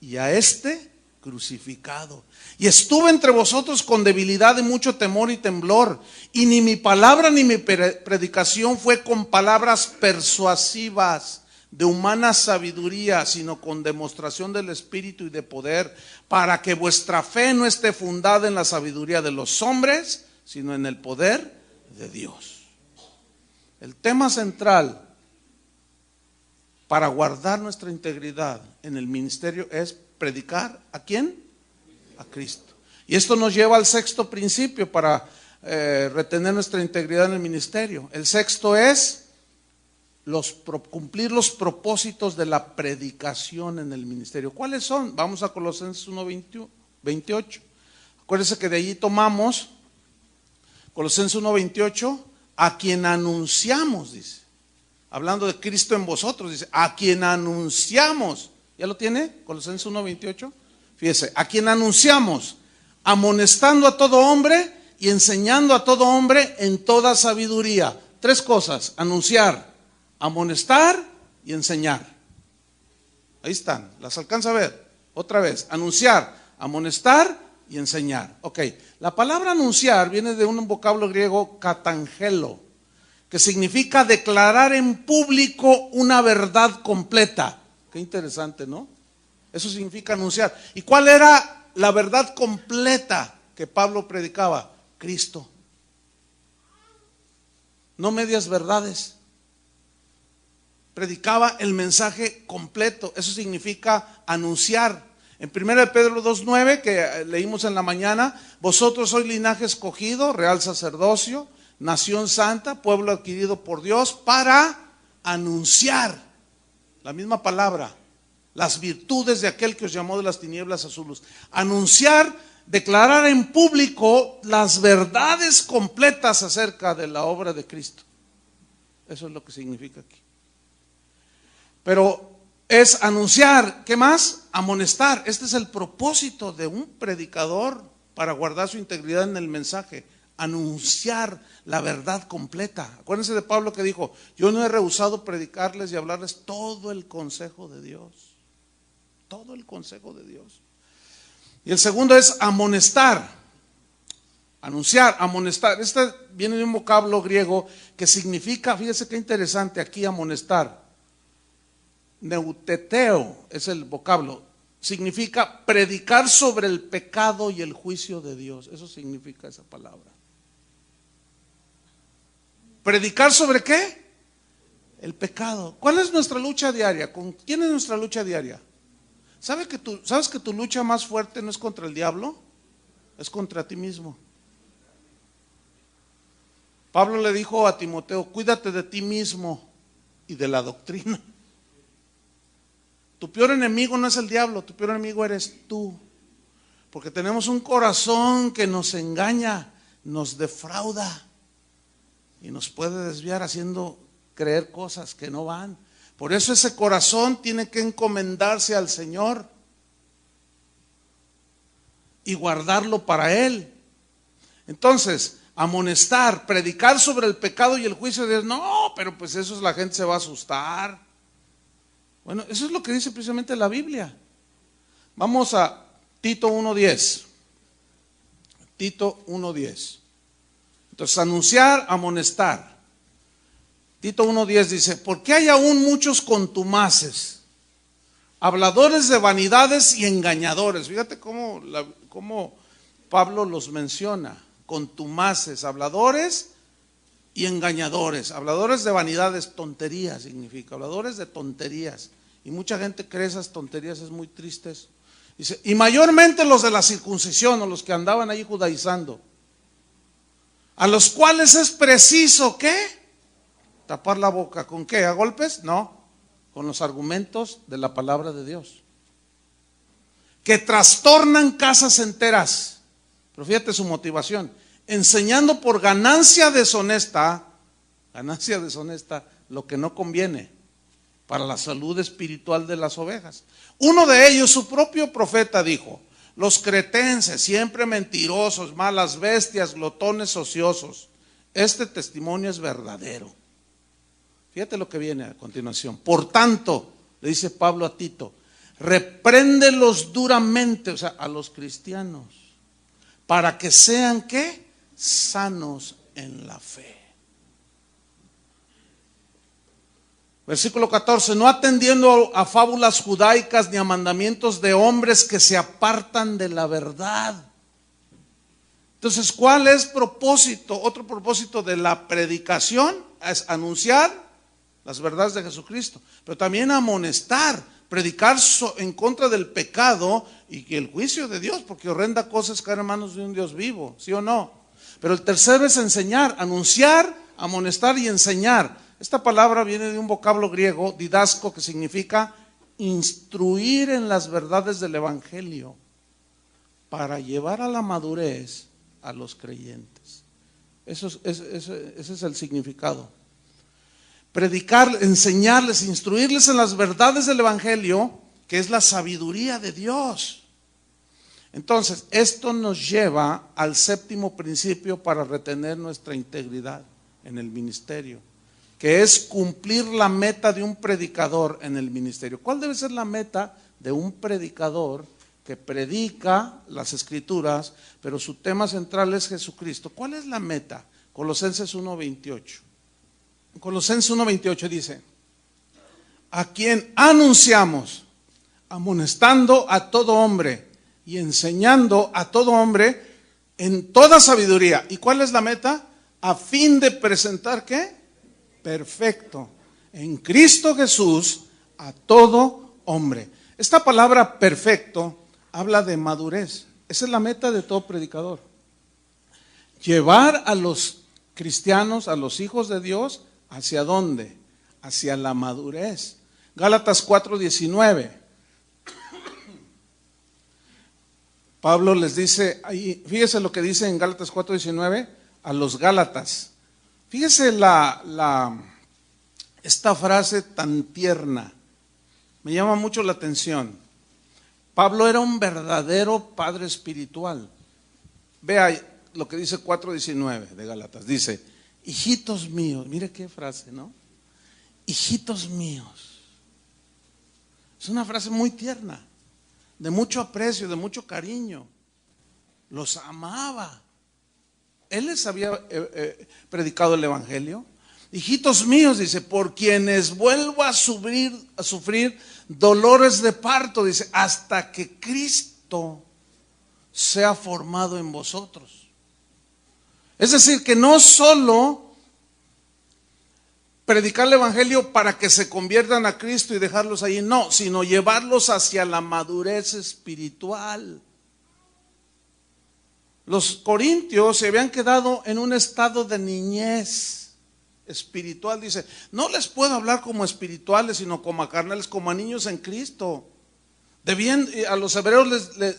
y a este crucificado. Y estuve entre vosotros con debilidad y mucho temor y temblor, y ni mi palabra ni mi predicación fue con palabras persuasivas de humana sabiduría, sino con demostración del Espíritu y de poder, para que vuestra fe no esté fundada en la sabiduría de los hombres, sino en el poder de Dios. El tema central para guardar nuestra integridad en el ministerio es predicar ¿a quién? A Cristo. Y esto nos lleva al 6º principio para retener nuestra integridad en el ministerio. El 6º es cumplir los propósitos de la predicación en el ministerio. ¿Cuáles son? Vamos a Colosenses 1:28. Acuérdense que de allí tomamos Colosenses 1:28, a quien anunciamos, dice. Hablando de Cristo en vosotros, dice, a quien anunciamos. ¿Ya lo tiene? Colosenses 1:28. Fíjese, a quien anunciamos, amonestando a todo hombre y enseñando a todo hombre en toda sabiduría. 3 cosas: anunciar, amonestar y enseñar. Ahí están, las alcanza a ver. Otra vez: anunciar, amonestar y enseñar. Ok, la palabra anunciar viene de un vocablo griego katangelo, que significa declarar en público una verdad completa. Qué interesante, ¿no? Eso significa anunciar. ¿Y cuál era la verdad completa que Pablo predicaba? Cristo. No medias verdades. Predicaba el mensaje completo. Eso significa anunciar. En 1 Pedro 2:9, que leímos en la mañana: vosotros sois linaje escogido, real sacerdocio, nación santa, pueblo adquirido por Dios, para anunciar, la misma palabra, las virtudes de aquel que os llamó de las tinieblas a su luz. Anunciar, declarar en público las verdades completas acerca de la obra de Cristo. Eso es lo que significa aquí. Pero es anunciar, ¿qué más? Amonestar. Este es el propósito de un predicador para guardar su integridad en el mensaje. Anunciar la verdad completa. Acuérdense de Pablo que dijo: yo no he rehusado predicarles y hablarles todo el consejo de Dios. Todo el consejo de Dios. Y el segundo es amonestar. Anunciar, amonestar. Este viene de un vocablo griego que significa, fíjese qué interesante aquí, amonestar. Neuteteo es el vocablo. significa predicar sobre el pecado y el juicio de Dios. Eso significa esa palabra. ¿Predicar sobre qué? El pecado. ¿Cuál es nuestra lucha diaria? ¿Con quién es nuestra lucha diaria? ¿Sabes que tu lucha más fuerte no es contra el diablo? Es contra ti mismo. Pablo le dijo a Timoteo, cuídate de ti mismo y de la doctrina. Tu peor enemigo no es el diablo, tu peor enemigo eres tú. Porque tenemos un corazón que nos engaña, nos defrauda y nos puede desviar haciendo creer cosas que no van. Por eso ese corazón tiene que encomendarse al Señor y guardarlo para Él. Entonces, amonestar, predicar sobre el pecado y el juicio de Dios, no, pero pues eso es, la gente se va a asustar. Bueno, eso es lo que dice precisamente la Biblia. Vamos a Tito 1:10. Tito 1:10. Entonces, anunciar, amonestar. Tito 1:10 dice, porque hay aún muchos contumaces, habladores de vanidades y engañadores. Fíjate cómo Pablo los menciona. Contumaces, habladores y engañadores. Habladores de vanidades, tonterías significa, habladores de tonterías. Y mucha gente cree esas tonterías, es muy triste eso. Dice, y mayormente los de la circuncisión o los que andaban ahí judaizando, a los cuales es preciso, ¿qué? Tapar la boca. ¿Con qué? ¿A golpes? No, con los argumentos de la palabra de Dios. Que trastornan casas enteras. Pero fíjate su motivación. Enseñando por ganancia deshonesta lo que no conviene para la salud espiritual de las ovejas. Uno de ellos, su propio profeta, dijo, los cretenses, siempre mentirosos, malas bestias, glotones ociosos. Este testimonio es verdadero. Fíjate lo que viene a continuación. Por tanto, le dice Pablo a Tito, repréndelos duramente, o sea, a los cristianos, para que sean, ¿qué? Sanos en la fe. Versículo 14, no atendiendo a fábulas judaicas ni a mandamientos de hombres que se apartan de la verdad. Entonces, ¿cuál es propósito? Otro propósito de la predicación es anunciar las verdades de Jesucristo, pero también amonestar, predicar en contra del pecado y que el juicio de Dios, porque horrenda cosa es caer en manos de un Dios vivo, ¿sí o no? Pero el tercero es enseñar, anunciar, amonestar y enseñar. Esta palabra viene de un vocablo griego, didasco, que significa instruir en las verdades del evangelio para llevar a la madurez a los creyentes. Ese es el significado. Predicar, enseñarles, instruirles en las verdades del evangelio, que es la sabiduría de Dios. Entonces, esto nos lleva al séptimo principio para retener nuestra integridad en el ministerio, que es cumplir la meta de un predicador en el ministerio. ¿Cuál debe ser la meta de un predicador que predica las escrituras, pero su tema central es Jesucristo? ¿Cuál es la meta? Colosenses 1:28. Colosenses 1:28 dice, a quien anunciamos, amonestando a todo hombre y enseñando a todo hombre en toda sabiduría. ¿Y cuál es la meta? A fin de presentar, ¿qué? Perfecto en Cristo Jesús a todo hombre. Esta palabra perfecto habla de madurez. Esa es la meta de todo predicador. Llevar a los cristianos, a los hijos de Dios, ¿hacia dónde? Hacia la madurez. Gálatas 4:19. Pablo les dice, ahí, fíjese lo que dice en Gálatas 4:19 a los Gálatas. Fíjese esta frase tan tierna, me llama mucho la atención. Pablo era un verdadero padre espiritual. Vea lo que dice 4:19 de Gálatas. Dice, hijitos míos, mire qué frase, ¿no? Hijitos míos. Es una frase muy tierna, de mucho aprecio, de mucho cariño. Los amaba. Él les había predicado el evangelio. hijitos míos, dice, por quienes vuelvo a sufrir dolores de parto, dice, hasta que Cristo sea formado en vosotros. Es decir, que no solo predicar el evangelio para que se conviertan a Cristo y dejarlos ahí, no, sino llevarlos hacia la madurez espiritual. Los corintios se habían quedado en un estado de niñez espiritual. Dice, no les puedo hablar como espirituales, sino como a carnales, como a niños en Cristo. A los hebreos les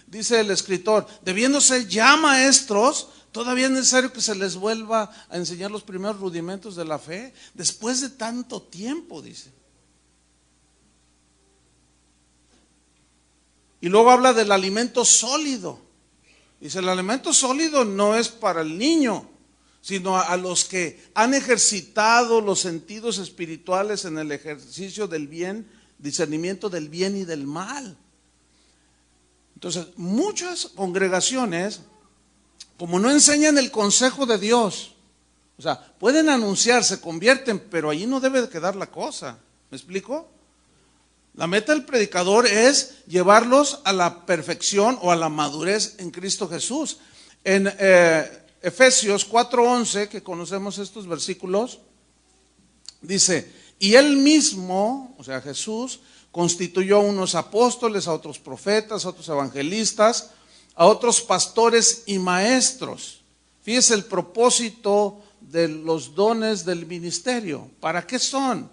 dice el escritor, debiendo ser ya maestros, todavía es necesario que se les vuelva a enseñar los primeros rudimentos de la fe, después de tanto tiempo, dice. Y luego habla del alimento sólido. Dice, el alimento sólido no es para el niño, sino a los que han ejercitado los sentidos espirituales en el ejercicio del bien, discernimiento del bien y del mal. Entonces, muchas congregaciones, como no enseñan el consejo de Dios, o sea, pueden anunciar, se convierten, pero allí no debe de quedar la cosa. ¿Me explico? La meta del predicador es llevarlos a la perfección o a la madurez en Cristo Jesús. En Efesios 4:11, que conocemos estos versículos, dice, y él mismo, o sea Jesús, constituyó a unos apóstoles, a otros profetas, a otros evangelistas, a otros pastores y maestros. Fíjese el propósito de los dones del ministerio. ¿Para qué son?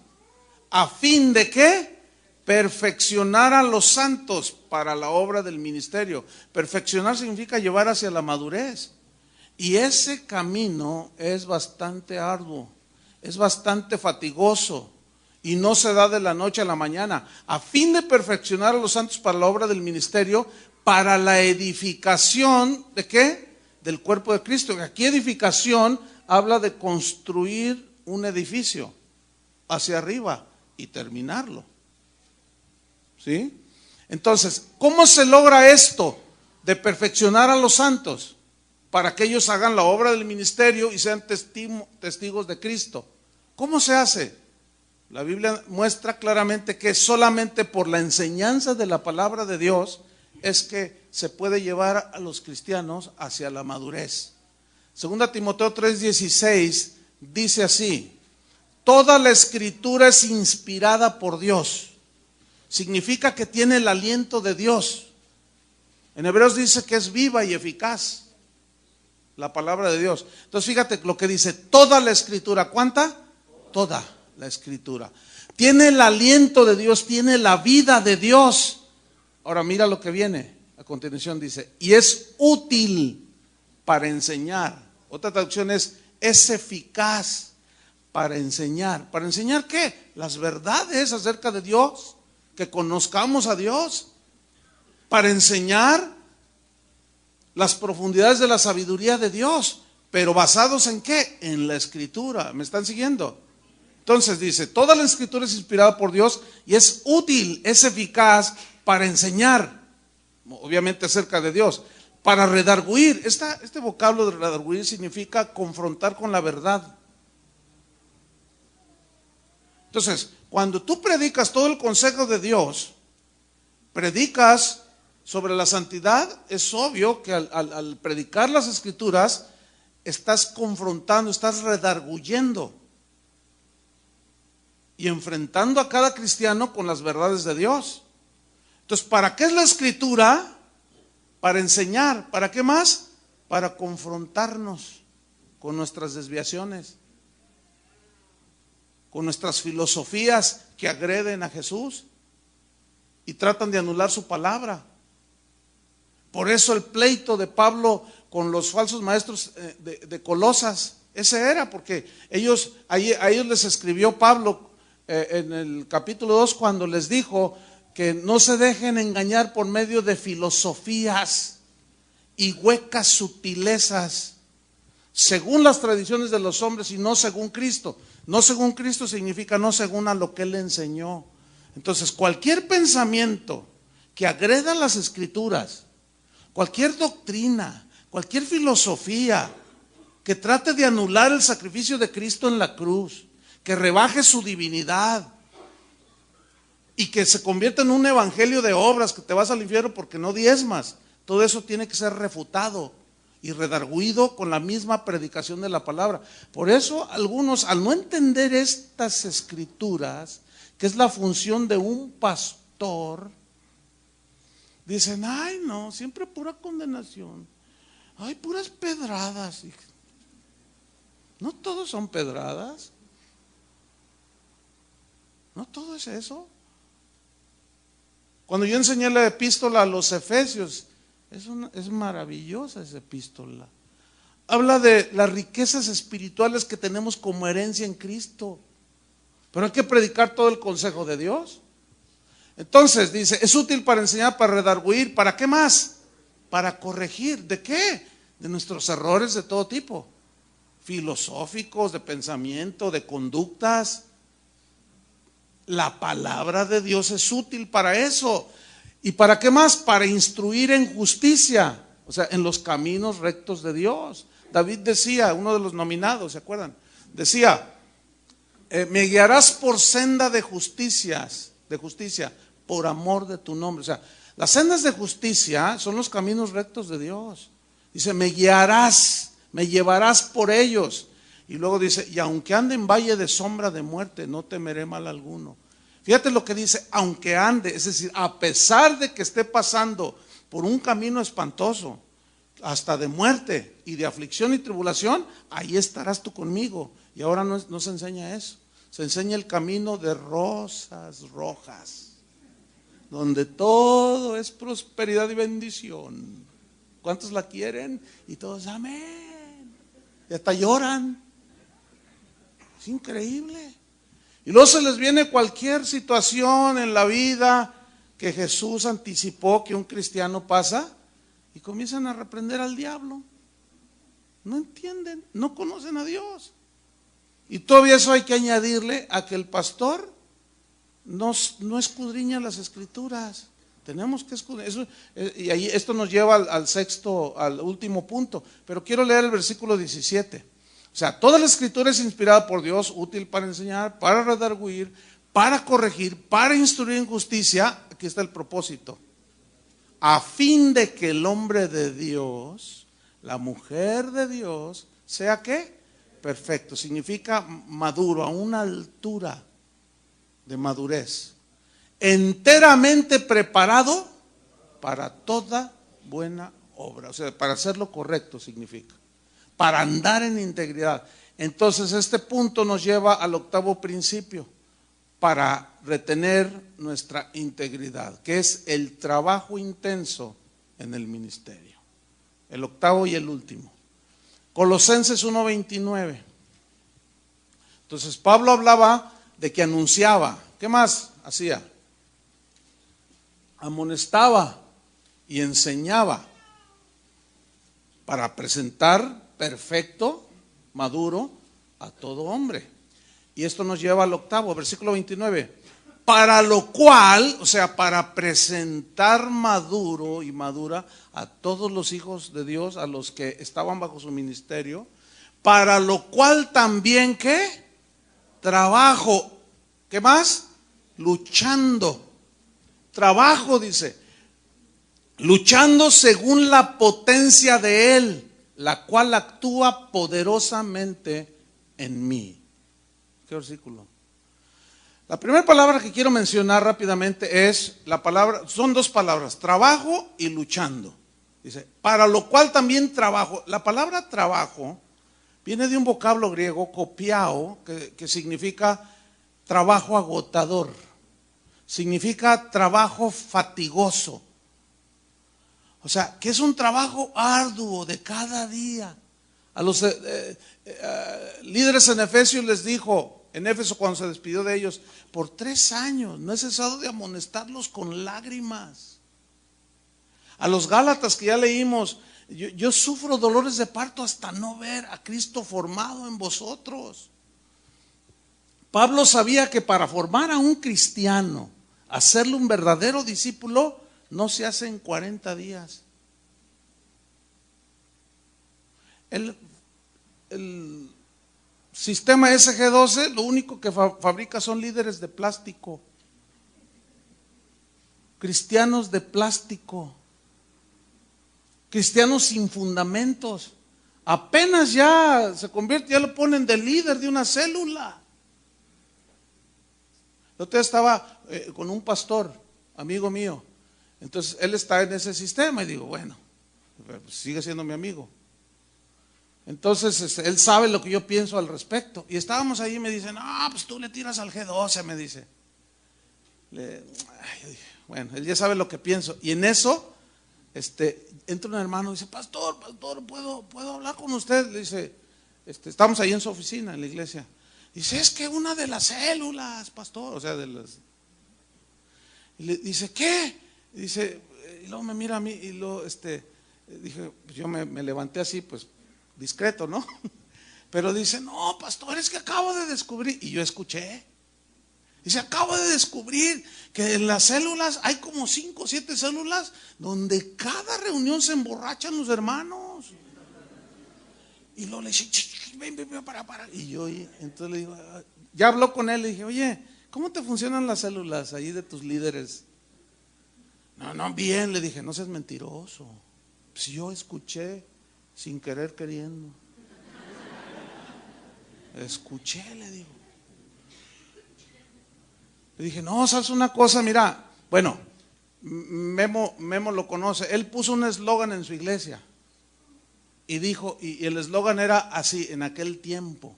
¿A fin de qué? Perfeccionar a los santos para la obra del ministerio. Perfeccionar significa llevar hacia la madurez. Y ese camino es bastante arduo, es bastante fatigoso y no se da de la noche a la mañana. A fin de perfeccionar a los santos para la obra del ministerio, para la edificación, ¿de qué? Del cuerpo de Cristo. Aquí edificación habla de construir un edificio hacia arriba y terminarlo. ¿Sí? Entonces, ¿cómo se logra esto de perfeccionar a los santos? Para que ellos hagan la obra del ministerio y sean testigos de Cristo. ¿Cómo se hace? La Biblia muestra claramente que solamente por la enseñanza de la palabra de Dios es que se puede llevar a los cristianos hacia la madurez. 2 Timoteo 3:16 dice así, toda la escritura es inspirada por Dios. Significa que tiene el aliento de Dios. En Hebreos dice que es viva y eficaz la palabra de Dios. Entonces fíjate lo que dice, toda la escritura. ¿Cuánta? Toda la escritura. Tiene el aliento de Dios, tiene la vida de Dios. Ahora mira lo que viene. A continuación dice, y es útil para enseñar. Otra traducción es eficaz para enseñar. ¿Para enseñar qué? Las verdades acerca de Dios. Que conozcamos a Dios, para enseñar las profundidades de la sabiduría de Dios, pero basados en ¿qué? En la escritura. ¿Me están siguiendo? Entonces dice, toda la escritura es inspirada por Dios y es útil, es eficaz para enseñar, obviamente acerca de Dios, para redarguir. Este vocablo de redarguir significa confrontar con la verdad. Entonces, cuando tú predicas todo el consejo de Dios, predicas sobre la santidad, es obvio que al predicar las escrituras, estás confrontando, estás redarguyendo y enfrentando a cada cristiano con las verdades de Dios. Entonces, ¿para qué es la escritura? Para enseñar. ¿Para qué más? Para confrontarnos con nuestras desviaciones, con nuestras filosofías que agreden a Jesús y tratan de anular su palabra. Por eso el pleito de Pablo con los falsos maestros de Colosas, ese era, porque a ellos les escribió Pablo en el capítulo 2 cuando les dijo que no se dejen engañar por medio de filosofías y huecas sutilezas, según las tradiciones de los hombres y no según Cristo. No según Cristo significa no según a lo que Él enseñó. Entonces, cualquier pensamiento que agreda las escrituras, cualquier doctrina, cualquier filosofía que trate de anular el sacrificio de Cristo en la cruz, que rebaje su divinidad y que se convierta en un evangelio de obras, que te vas al infierno porque no diezmas. Todo eso tiene que ser refutado y redarguido con la misma predicación de la palabra. Por eso algunos, al no entender estas escrituras, que es la función de un pastor, dicen, ay no, siempre pura condenación, ay puras pedradas. No todos son pedradas, no todo es eso. Cuando yo enseñé la epístola a los Efesios, es maravillosa esa epístola. Habla de las riquezas espirituales que tenemos como herencia en Cristo. Pero hay que predicar todo el consejo de Dios. Entonces dice, es útil para enseñar, para redarguir, ¿para qué más? Para corregir. ¿De qué? De nuestros errores de todo tipo. Filosóficos, de pensamiento, de conductas. La palabra de Dios es útil para eso. ¿Y para qué más? Para instruir en justicia, o sea, en los caminos rectos de Dios. David decía, uno de los nominados, ¿se acuerdan? Decía, me guiarás por senda de justicia, por amor de tu nombre. O sea, las sendas de justicia son los caminos rectos de Dios. Dice, me guiarás, me llevarás por ellos. Y luego dice, y aunque ande en valle de sombra de muerte, no temeré mal alguno. Fíjate lo que dice, aunque ande, es decir, a pesar de que esté pasando por un camino espantoso, hasta de muerte y de aflicción y tribulación, ahí estarás tú conmigo. Y ahora no se enseña eso, se enseña el camino de rosas rojas, donde todo es prosperidad y bendición. ¿Cuántos la quieren? Y todos, amén. Y hasta lloran. Es increíble. Y luego se les viene cualquier situación en la vida que Jesús anticipó que un cristiano pasa y comienzan a reprender al diablo. No entienden, no conocen a Dios. Y todavía eso hay que añadirle a que el pastor no escudriña las escrituras. Tenemos que escudriñar eso, y ahí esto nos lleva al último punto. Pero quiero leer el versículo 17. O sea, toda la escritura es inspirada por Dios, útil para enseñar, para redarguir, para corregir, para instruir en justicia. Aquí está el propósito. A fin de que el hombre de Dios, la mujer de Dios, sea ¿qué? Perfecto. Significa maduro, a una altura de madurez. Enteramente preparado para toda buena obra. O sea, para hacer lo correcto significa. Para andar en integridad. Entonces este punto nos lleva al octavo principio para retener nuestra integridad, que es el trabajo intenso en el ministerio. El octavo y el último. Colosenses 1:29. Entonces Pablo hablaba de que anunciaba. ¿Qué más hacía? Amonestaba y enseñaba para presentar perfecto, maduro, a todo hombre. Y esto nos lleva al octavo, versículo 29. Para lo cual, o sea, para presentar maduro y madura a todos los hijos de Dios, a los que estaban bajo su ministerio, para lo cual también, ¿qué? Trabajo. ¿Qué más? Luchando. Trabajo, dice. Luchando según la potencia de Él, la cual actúa poderosamente en mí. ¿Qué versículo? La primera palabra que quiero mencionar rápidamente es la palabra, son dos palabras, trabajo y luchando. Dice, para lo cual también trabajo. La palabra trabajo viene de un vocablo griego, kopiao, que significa trabajo agotador. Significa trabajo fatigoso. O sea, que es un trabajo arduo de cada día. A los líderes en Efesios les dijo, en Éfeso cuando se despidió de ellos, por 3 años no he cesado de amonestarlos con lágrimas. A los Gálatas que ya leímos, yo sufro dolores de parto hasta no ver a Cristo formado en vosotros. Pablo sabía que para formar a un cristiano, hacerle un verdadero discípulo, no se hace en 40 días. Él el sistema SG12 lo único que fabrica son líderes de plástico, cristianos de plástico, cristianos sin fundamentos. Apenas ya se convierte, ya lo ponen de líder de una célula. Yo estaba con un pastor, amigo mío, entonces él está en ese sistema y digo, bueno, pues sigue siendo mi amigo. Entonces él sabe lo que yo pienso al respecto. Y estábamos ahí y me dice, no, pues tú le tiras al G12, me dice. Bueno, él ya sabe lo que pienso. Y en eso, entra un hermano y dice, pastor, ¿puedo hablar con usted? Le dice, estamos ahí en su oficina, en la iglesia. Dice, es que una de las células, pastor, o sea, de las... Y le dice, ¿qué? Y dice, y luego me mira a mí y luego, dije, pues yo me levanté así, pues, discreto, ¿no? Pero dice, no, pastor, es que acabo de descubrir, y yo escuché. Dice, acabo de descubrir que en las células hay como 5 o 7 células donde cada reunión se emborrachan los hermanos. Y luego le dice, ven, para. Y yo, entonces le digo, ya habló con él, le dije, oye, ¿cómo te funcionan las células ahí de tus líderes? No, bien, le dije, no seas mentiroso. Si yo escuché sin querer queriendo. Escuché, le digo. Le dije, no, sabes una cosa, mira, bueno, Memo lo conoce, él puso un eslogan en su iglesia y dijo, y el eslogan era así, en aquel tiempo,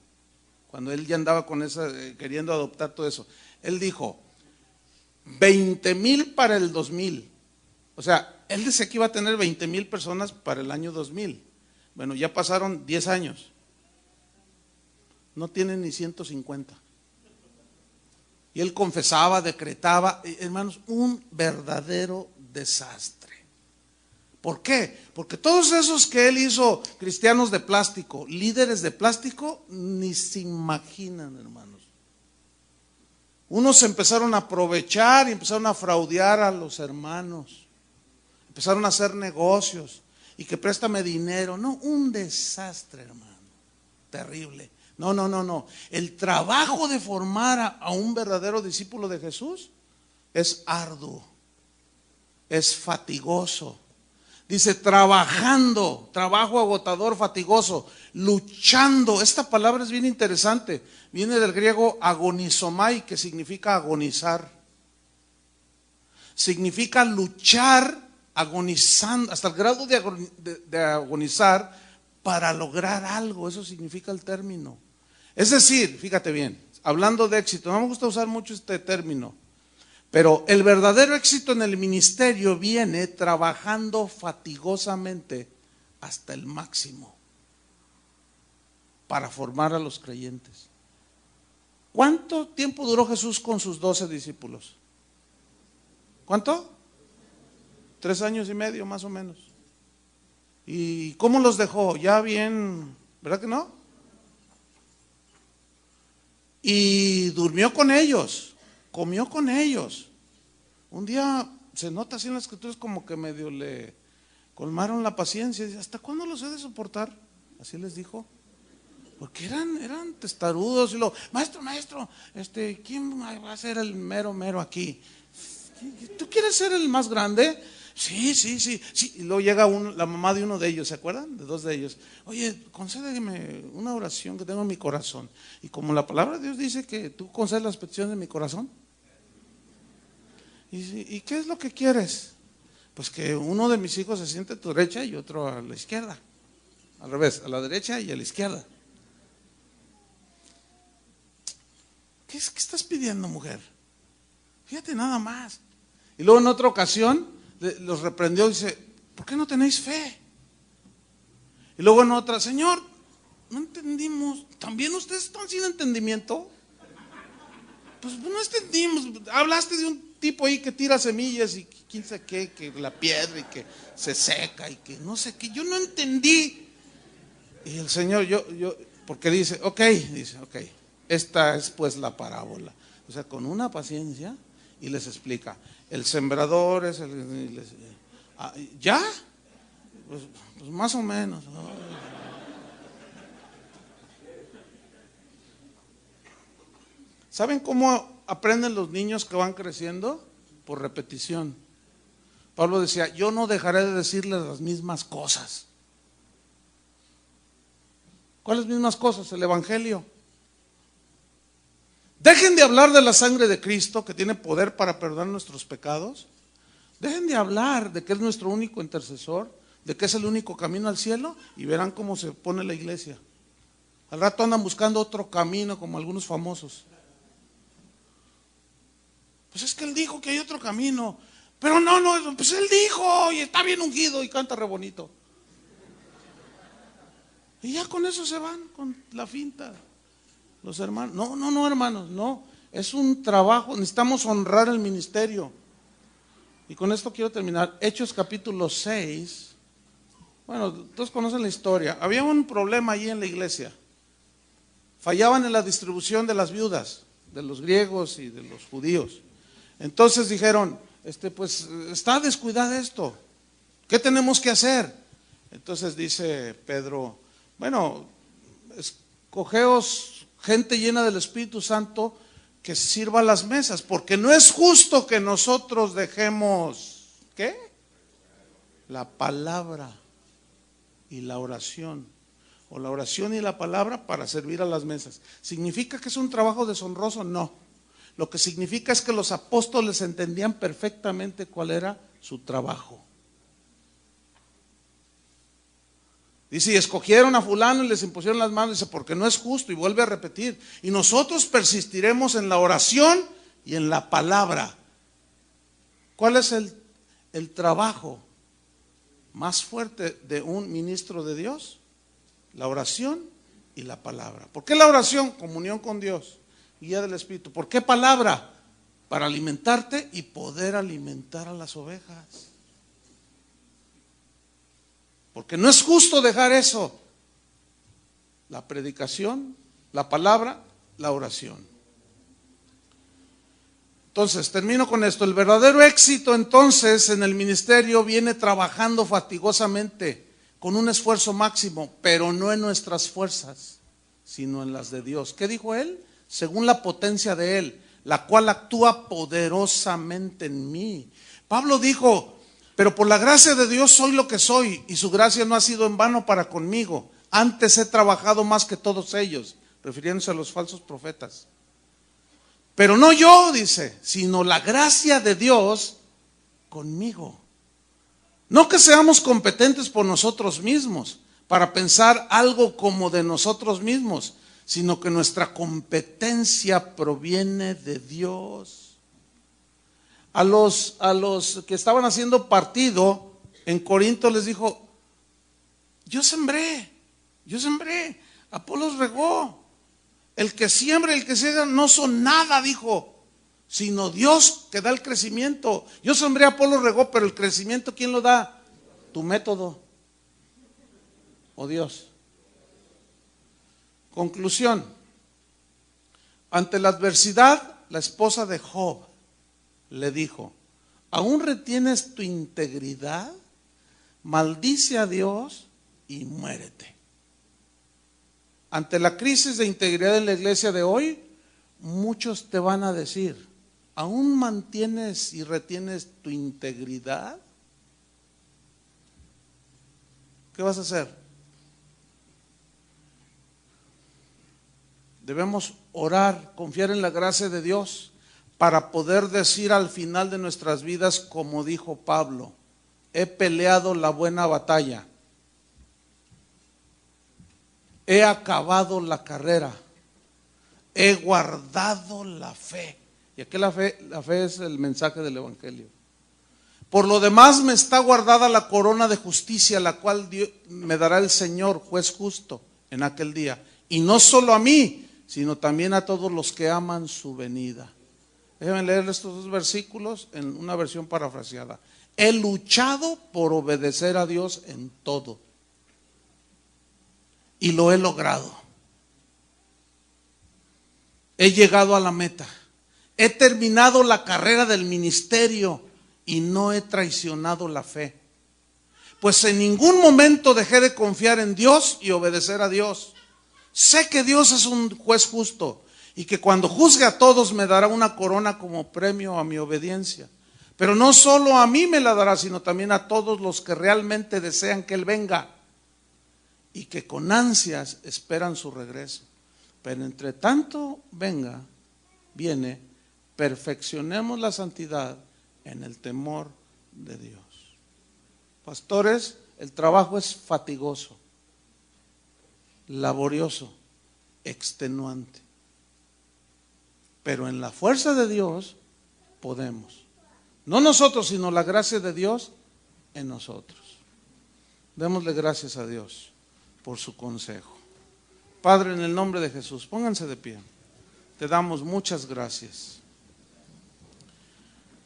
cuando él ya andaba con esa, queriendo adoptar todo eso, él dijo, 20,000 para el 2000, o sea, él decía que iba a tener 20,000 personas para el año 2000, bueno, ya pasaron 10 años, no tienen ni 150. Y él confesaba, decretaba, hermanos, un verdadero desastre. ¿Por qué? Porque todos esos que él hizo, cristianos de plástico, líderes de plástico, ni se imaginan, hermanos. Unos se empezaron a aprovechar y empezaron a fraudear a los hermanos. Empezaron a hacer negocios y que préstame dinero. No, un desastre, hermano. Terrible. No. El trabajo de formar a un verdadero discípulo de Jesús es arduo, es fatigoso. Dice trabajando, trabajo agotador, fatigoso, luchando. Esta palabra es bien interesante. Viene del griego agonizomai, que significa agonizar. Significa luchar agonizando, hasta el grado de agonizar para lograr algo. Eso significa el término. Es decir, fíjate bien, hablando de éxito, no me gusta usar mucho este término, pero el verdadero éxito en el ministerio viene trabajando fatigosamente hasta el máximo para formar a los creyentes. ¿Cuánto tiempo duró Jesús con sus 12 discípulos? ¿Cuánto? 3 años y medio más o menos. ¿Y cómo los dejó? Ya bien, ¿verdad que no? Y durmió con ellos, comió con ellos. Un día se nota así en las escrituras como que medio le colmaron la paciencia. Dice, ¿hasta cuándo los he de soportar? Así les dijo. Porque eran testarudos. Y luego, maestro, ¿quién va a ser el mero aquí? ¿Tú quieres ser el más grande? Sí. Y luego llega la mamá de uno de ellos, ¿se acuerdan? De 2 de ellos. Oye, concédeme una oración que tengo en mi corazón. Y como la palabra de Dios dice que tú concedes las peticiones de mi corazón. ¿Y qué es lo que quieres? Pues que uno de mis hijos se siente a tu derecha y otro a la izquierda. Al revés, a la derecha y a la izquierda. ¿Qué estás pidiendo, mujer? Fíjate nada más. Y luego en otra ocasión los reprendió y dice, ¿por qué no tenéis fe? Y luego en otra, Señor, no entendimos. ¿También ustedes están sin entendimiento? Pues no entendimos. Hablaste de un tipo ahí que tira semillas y quién sabe qué, que la piedra y que se seca y que no sé qué. Yo no entendí. Y el Señor, porque dice, ok, esta es pues la parábola. O sea, con una paciencia y les explica. El sembrador es ¿ya? Pues más o menos. ¿Saben cómo aprenden los niños que van creciendo? Por repetición. Pablo decía, yo no dejaré de decirles las mismas cosas. ¿Cuáles mismas cosas? El Evangelio. Dejen de hablar de la sangre de Cristo, que tiene poder para perdonar nuestros pecados. Dejen de hablar de que es nuestro único intercesor, de que es el único camino al cielo, y verán cómo se pone la iglesia. Al rato andan buscando otro camino, como algunos famosos. Pues es que él dijo que hay otro camino. Pero no, pues él dijo, y está bien ungido y canta re bonito. Y ya con eso se van, con la finta. Los hermanos, no, hermanos, no. Es un trabajo, necesitamos honrar el ministerio. Y con esto quiero terminar. Hechos capítulo 6. Bueno, todos conocen la historia. Había un problema allí en la iglesia. Fallaban en la distribución de las viudas, de los griegos y de los judíos. Entonces dijeron, pues está descuidado esto. ¿Qué tenemos que hacer? Entonces dice Pedro, bueno, escogeos gente llena del Espíritu Santo que sirva las mesas, porque no es justo que nosotros dejemos, ¿qué? La palabra y la oración, o la oración y la palabra para servir a las mesas. ¿Significa que es un trabajo deshonroso? No. Lo que significa es que los apóstoles entendían perfectamente cuál era su trabajo. Dice, y escogieron a fulano y les impusieron las manos, dice, porque no es justo, y vuelve a repetir, y nosotros persistiremos en la oración y en la palabra. ¿Cuál es el trabajo más fuerte de un ministro de Dios? La oración y la palabra. ¿Por qué la oración? Comunión con Dios, guía del Espíritu. ¿Por qué palabra? Para alimentarte y poder alimentar a las ovejas. Porque no es justo dejar eso. La predicación, la palabra, la oración. Entonces, termino con esto. El verdadero éxito entonces en el ministerio viene trabajando fatigosamente, con un esfuerzo máximo, pero no en nuestras fuerzas, sino en las de Dios. ¿Qué dijo él? Según la potencia de él, la cual actúa poderosamente en mí. Pablo dijo, pero por la gracia de Dios soy lo que soy, y su gracia no ha sido en vano para conmigo. Antes he trabajado más que todos ellos, refiriéndose a los falsos profetas. Pero no yo, dice, sino la gracia de Dios conmigo. No que seamos competentes por nosotros mismos, para pensar algo como de nosotros mismos, sino que nuestra competencia proviene de Dios. A los que estaban haciendo partido en Corinto les dijo, yo sembré, Apolos regó. El que siembra y el que ciega no son nada, dijo, sino Dios que da el crecimiento. Yo sembré, Apolos regó, pero el crecimiento, ¿quién lo da? Tu método o Dios. Conclusión. Ante la adversidad, la esposa de Job le dijo, ¿aún retienes tu integridad? Maldice a Dios y muérete. Ante la crisis de integridad en la iglesia de hoy, muchos te van a decir, ¿aún mantienes y retienes tu integridad? ¿Qué vas a hacer? Debemos orar, confiar en la gracia de Dios para poder decir al final de nuestras vidas, como dijo Pablo, he peleado la buena batalla, he acabado la carrera, he guardado la fe. Y aquí la fe es el mensaje del Evangelio. Por lo demás me está guardada la corona de justicia, la cual me dará el Señor, juez justo, en aquel día. Y no solo a mí, sino también a todos los que aman su venida. Déjenme leer estos dos versículos en una versión parafraseada. He luchado por obedecer a Dios en todo. Y lo he logrado. He llegado a la meta. He terminado la carrera del ministerio y no he traicionado la fe. Pues en ningún momento dejé de confiar en Dios y obedecer a Dios. Sé que Dios es un juez justo y que cuando juzgue a todos me dará una corona como premio a mi obediencia. Pero no solo a mí me la dará, sino también a todos los que realmente desean que Él venga y que con ansias esperan su regreso. Pero entre tanto viene, perfeccionemos la santidad en el temor de Dios. Pastores, el trabajo es fatigoso, laborioso, extenuante. Pero en la fuerza de Dios podemos. No nosotros, sino la gracia de Dios en nosotros. Démosle gracias a Dios por su consejo. Padre, en el nombre de Jesús, pónganse de pie. Te damos muchas gracias.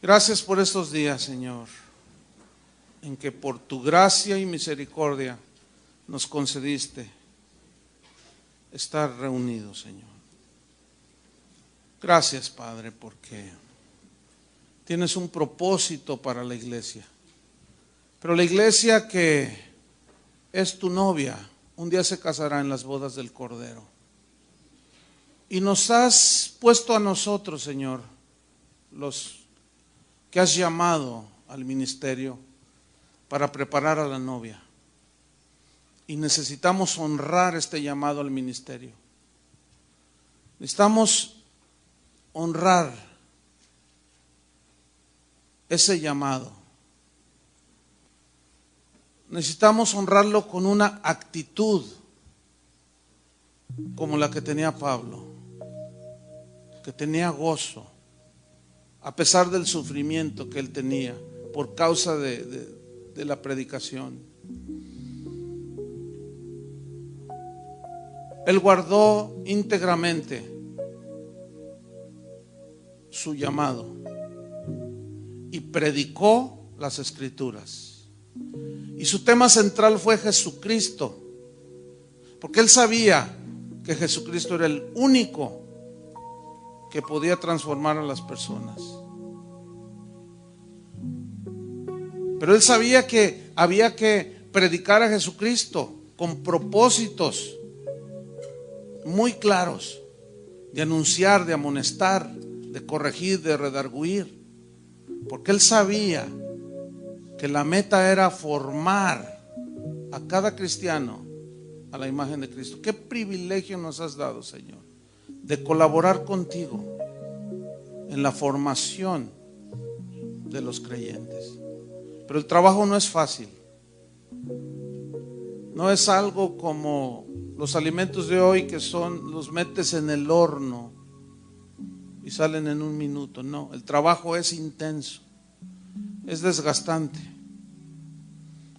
Gracias por estos días, Señor, en que por tu gracia y misericordia nos concediste estar reunidos, Señor. Gracias, Padre, porque tienes un propósito para la iglesia. Pero la iglesia que es tu novia, un día se casará en las bodas del Cordero. Y nos has puesto a nosotros, Señor, los que has llamado al ministerio para preparar a la novia. Y necesitamos honrar este llamado al ministerio. Necesitamos honrar ese llamado. Necesitamos honrarlo con una actitud como la que tenía Pablo, que tenía gozo, a pesar del sufrimiento que él tenía por causa de la predicación. Él guardó íntegramente su llamado y predicó las Escrituras. Y su tema central fue Jesucristo, porque él sabía que Jesucristo era el único que podía transformar a las personas. Pero él sabía que había que predicar a Jesucristo con propósitos muy claros, de anunciar, de amonestar, de corregir, de redarguir, porque él sabía que la meta era formar a cada cristiano a la imagen de Cristo. Qué privilegio nos has dado, Señor, de colaborar contigo en la formación de los creyentes. Pero el trabajo no es fácil. No es algo como los alimentos de hoy que los metes en el horno y salen en un minuto. No, el trabajo es intenso, es desgastante.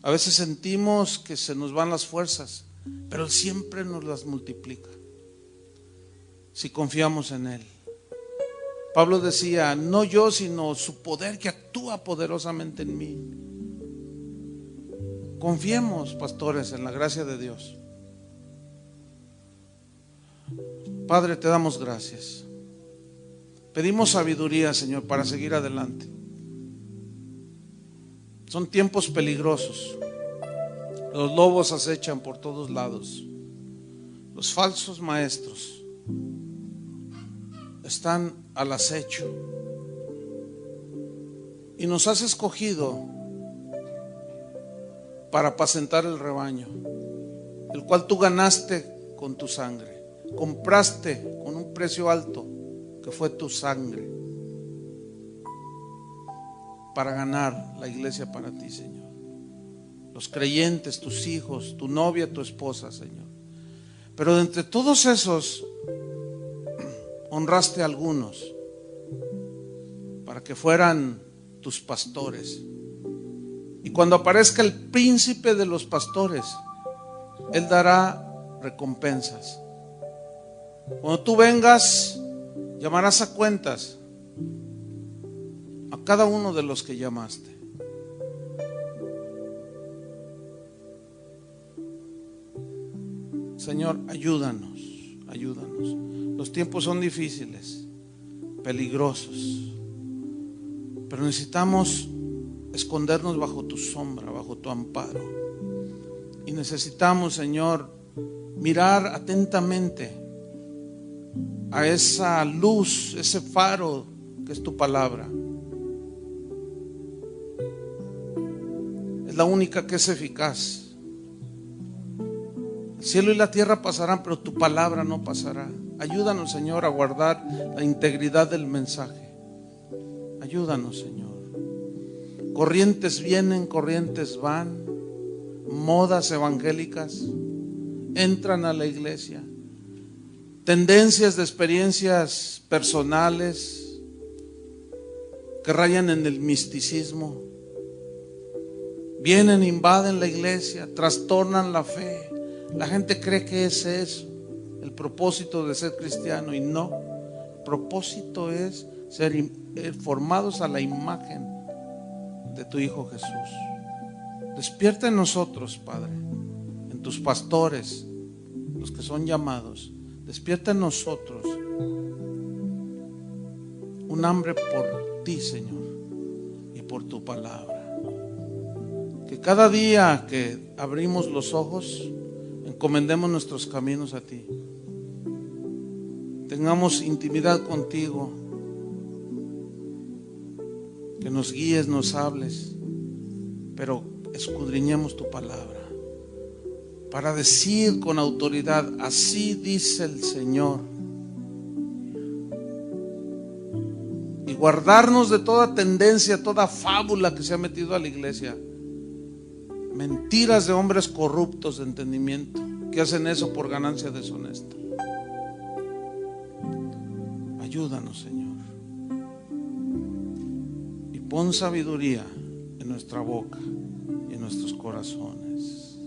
A veces sentimos que se nos van las fuerzas, pero Él siempre nos las multiplica si confiamos en Él. Pablo decía, no yo, sino su poder que actúa poderosamente en mí. Confiemos, pastores, en la gracia de Dios. Padre, te damos gracias. Pedimos sabiduría, Señor, para seguir adelante. Son tiempos peligrosos. Los lobos acechan por todos lados. Los falsos maestros están al acecho. Y nos has escogido para apacentar el rebaño, el cual tú ganaste con tu sangre. Compraste con un precio alto, que fue tu sangre, para ganar la iglesia para ti, Señor. Los creyentes, tus hijos, tu novia, tu esposa, Señor. Pero de entre todos esos, honraste a algunos para que fueran tus pastores. Y cuando aparezca el príncipe de los pastores, Él dará recompensas. Cuando tú vengas, llamarás a cuentas a cada uno de los que llamaste. Señor, ayúdanos, ayúdanos. Los tiempos son difíciles, peligrosos, pero necesitamos escondernos bajo tu sombra, bajo tu amparo. Y necesitamos, Señor, mirar atentamente a esa luz, ese faro que es tu palabra. Es la única que es eficaz. El cielo y la tierra pasarán, pero tu palabra no pasará. Ayúdanos, Señor, a guardar la integridad del mensaje. Ayúdanos, Señor. Corrientes vienen, corrientes van, modas evangélicas entran a la iglesia, tendencias de experiencias personales que rayan en el misticismo, vienen, invaden la iglesia, trastornan la fe. La gente cree que es eso el propósito de ser cristiano, y no. El propósito es ser formados a la imagen de tu Hijo Jesús. Despierta en nosotros, Padre, en tus pastores, los que son llamados. Despierta en nosotros un hambre por ti, Señor, y por tu palabra. Que cada día que abrimos los ojos, encomendemos nuestros caminos a ti. Tengamos intimidad contigo. Que nos guíes, nos hables, pero escudriñemos tu palabra para decir con autoridad: así dice el Señor. Y guardarnos de toda tendencia, toda fábula que se ha metido a la iglesia. Mentiras de hombres corruptos de entendimiento que hacen eso por ganancia deshonesta. Ayúdanos, Señor. Y pon sabiduría en nuestra boca y en nuestros corazones.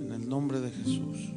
En el nombre de Jesús.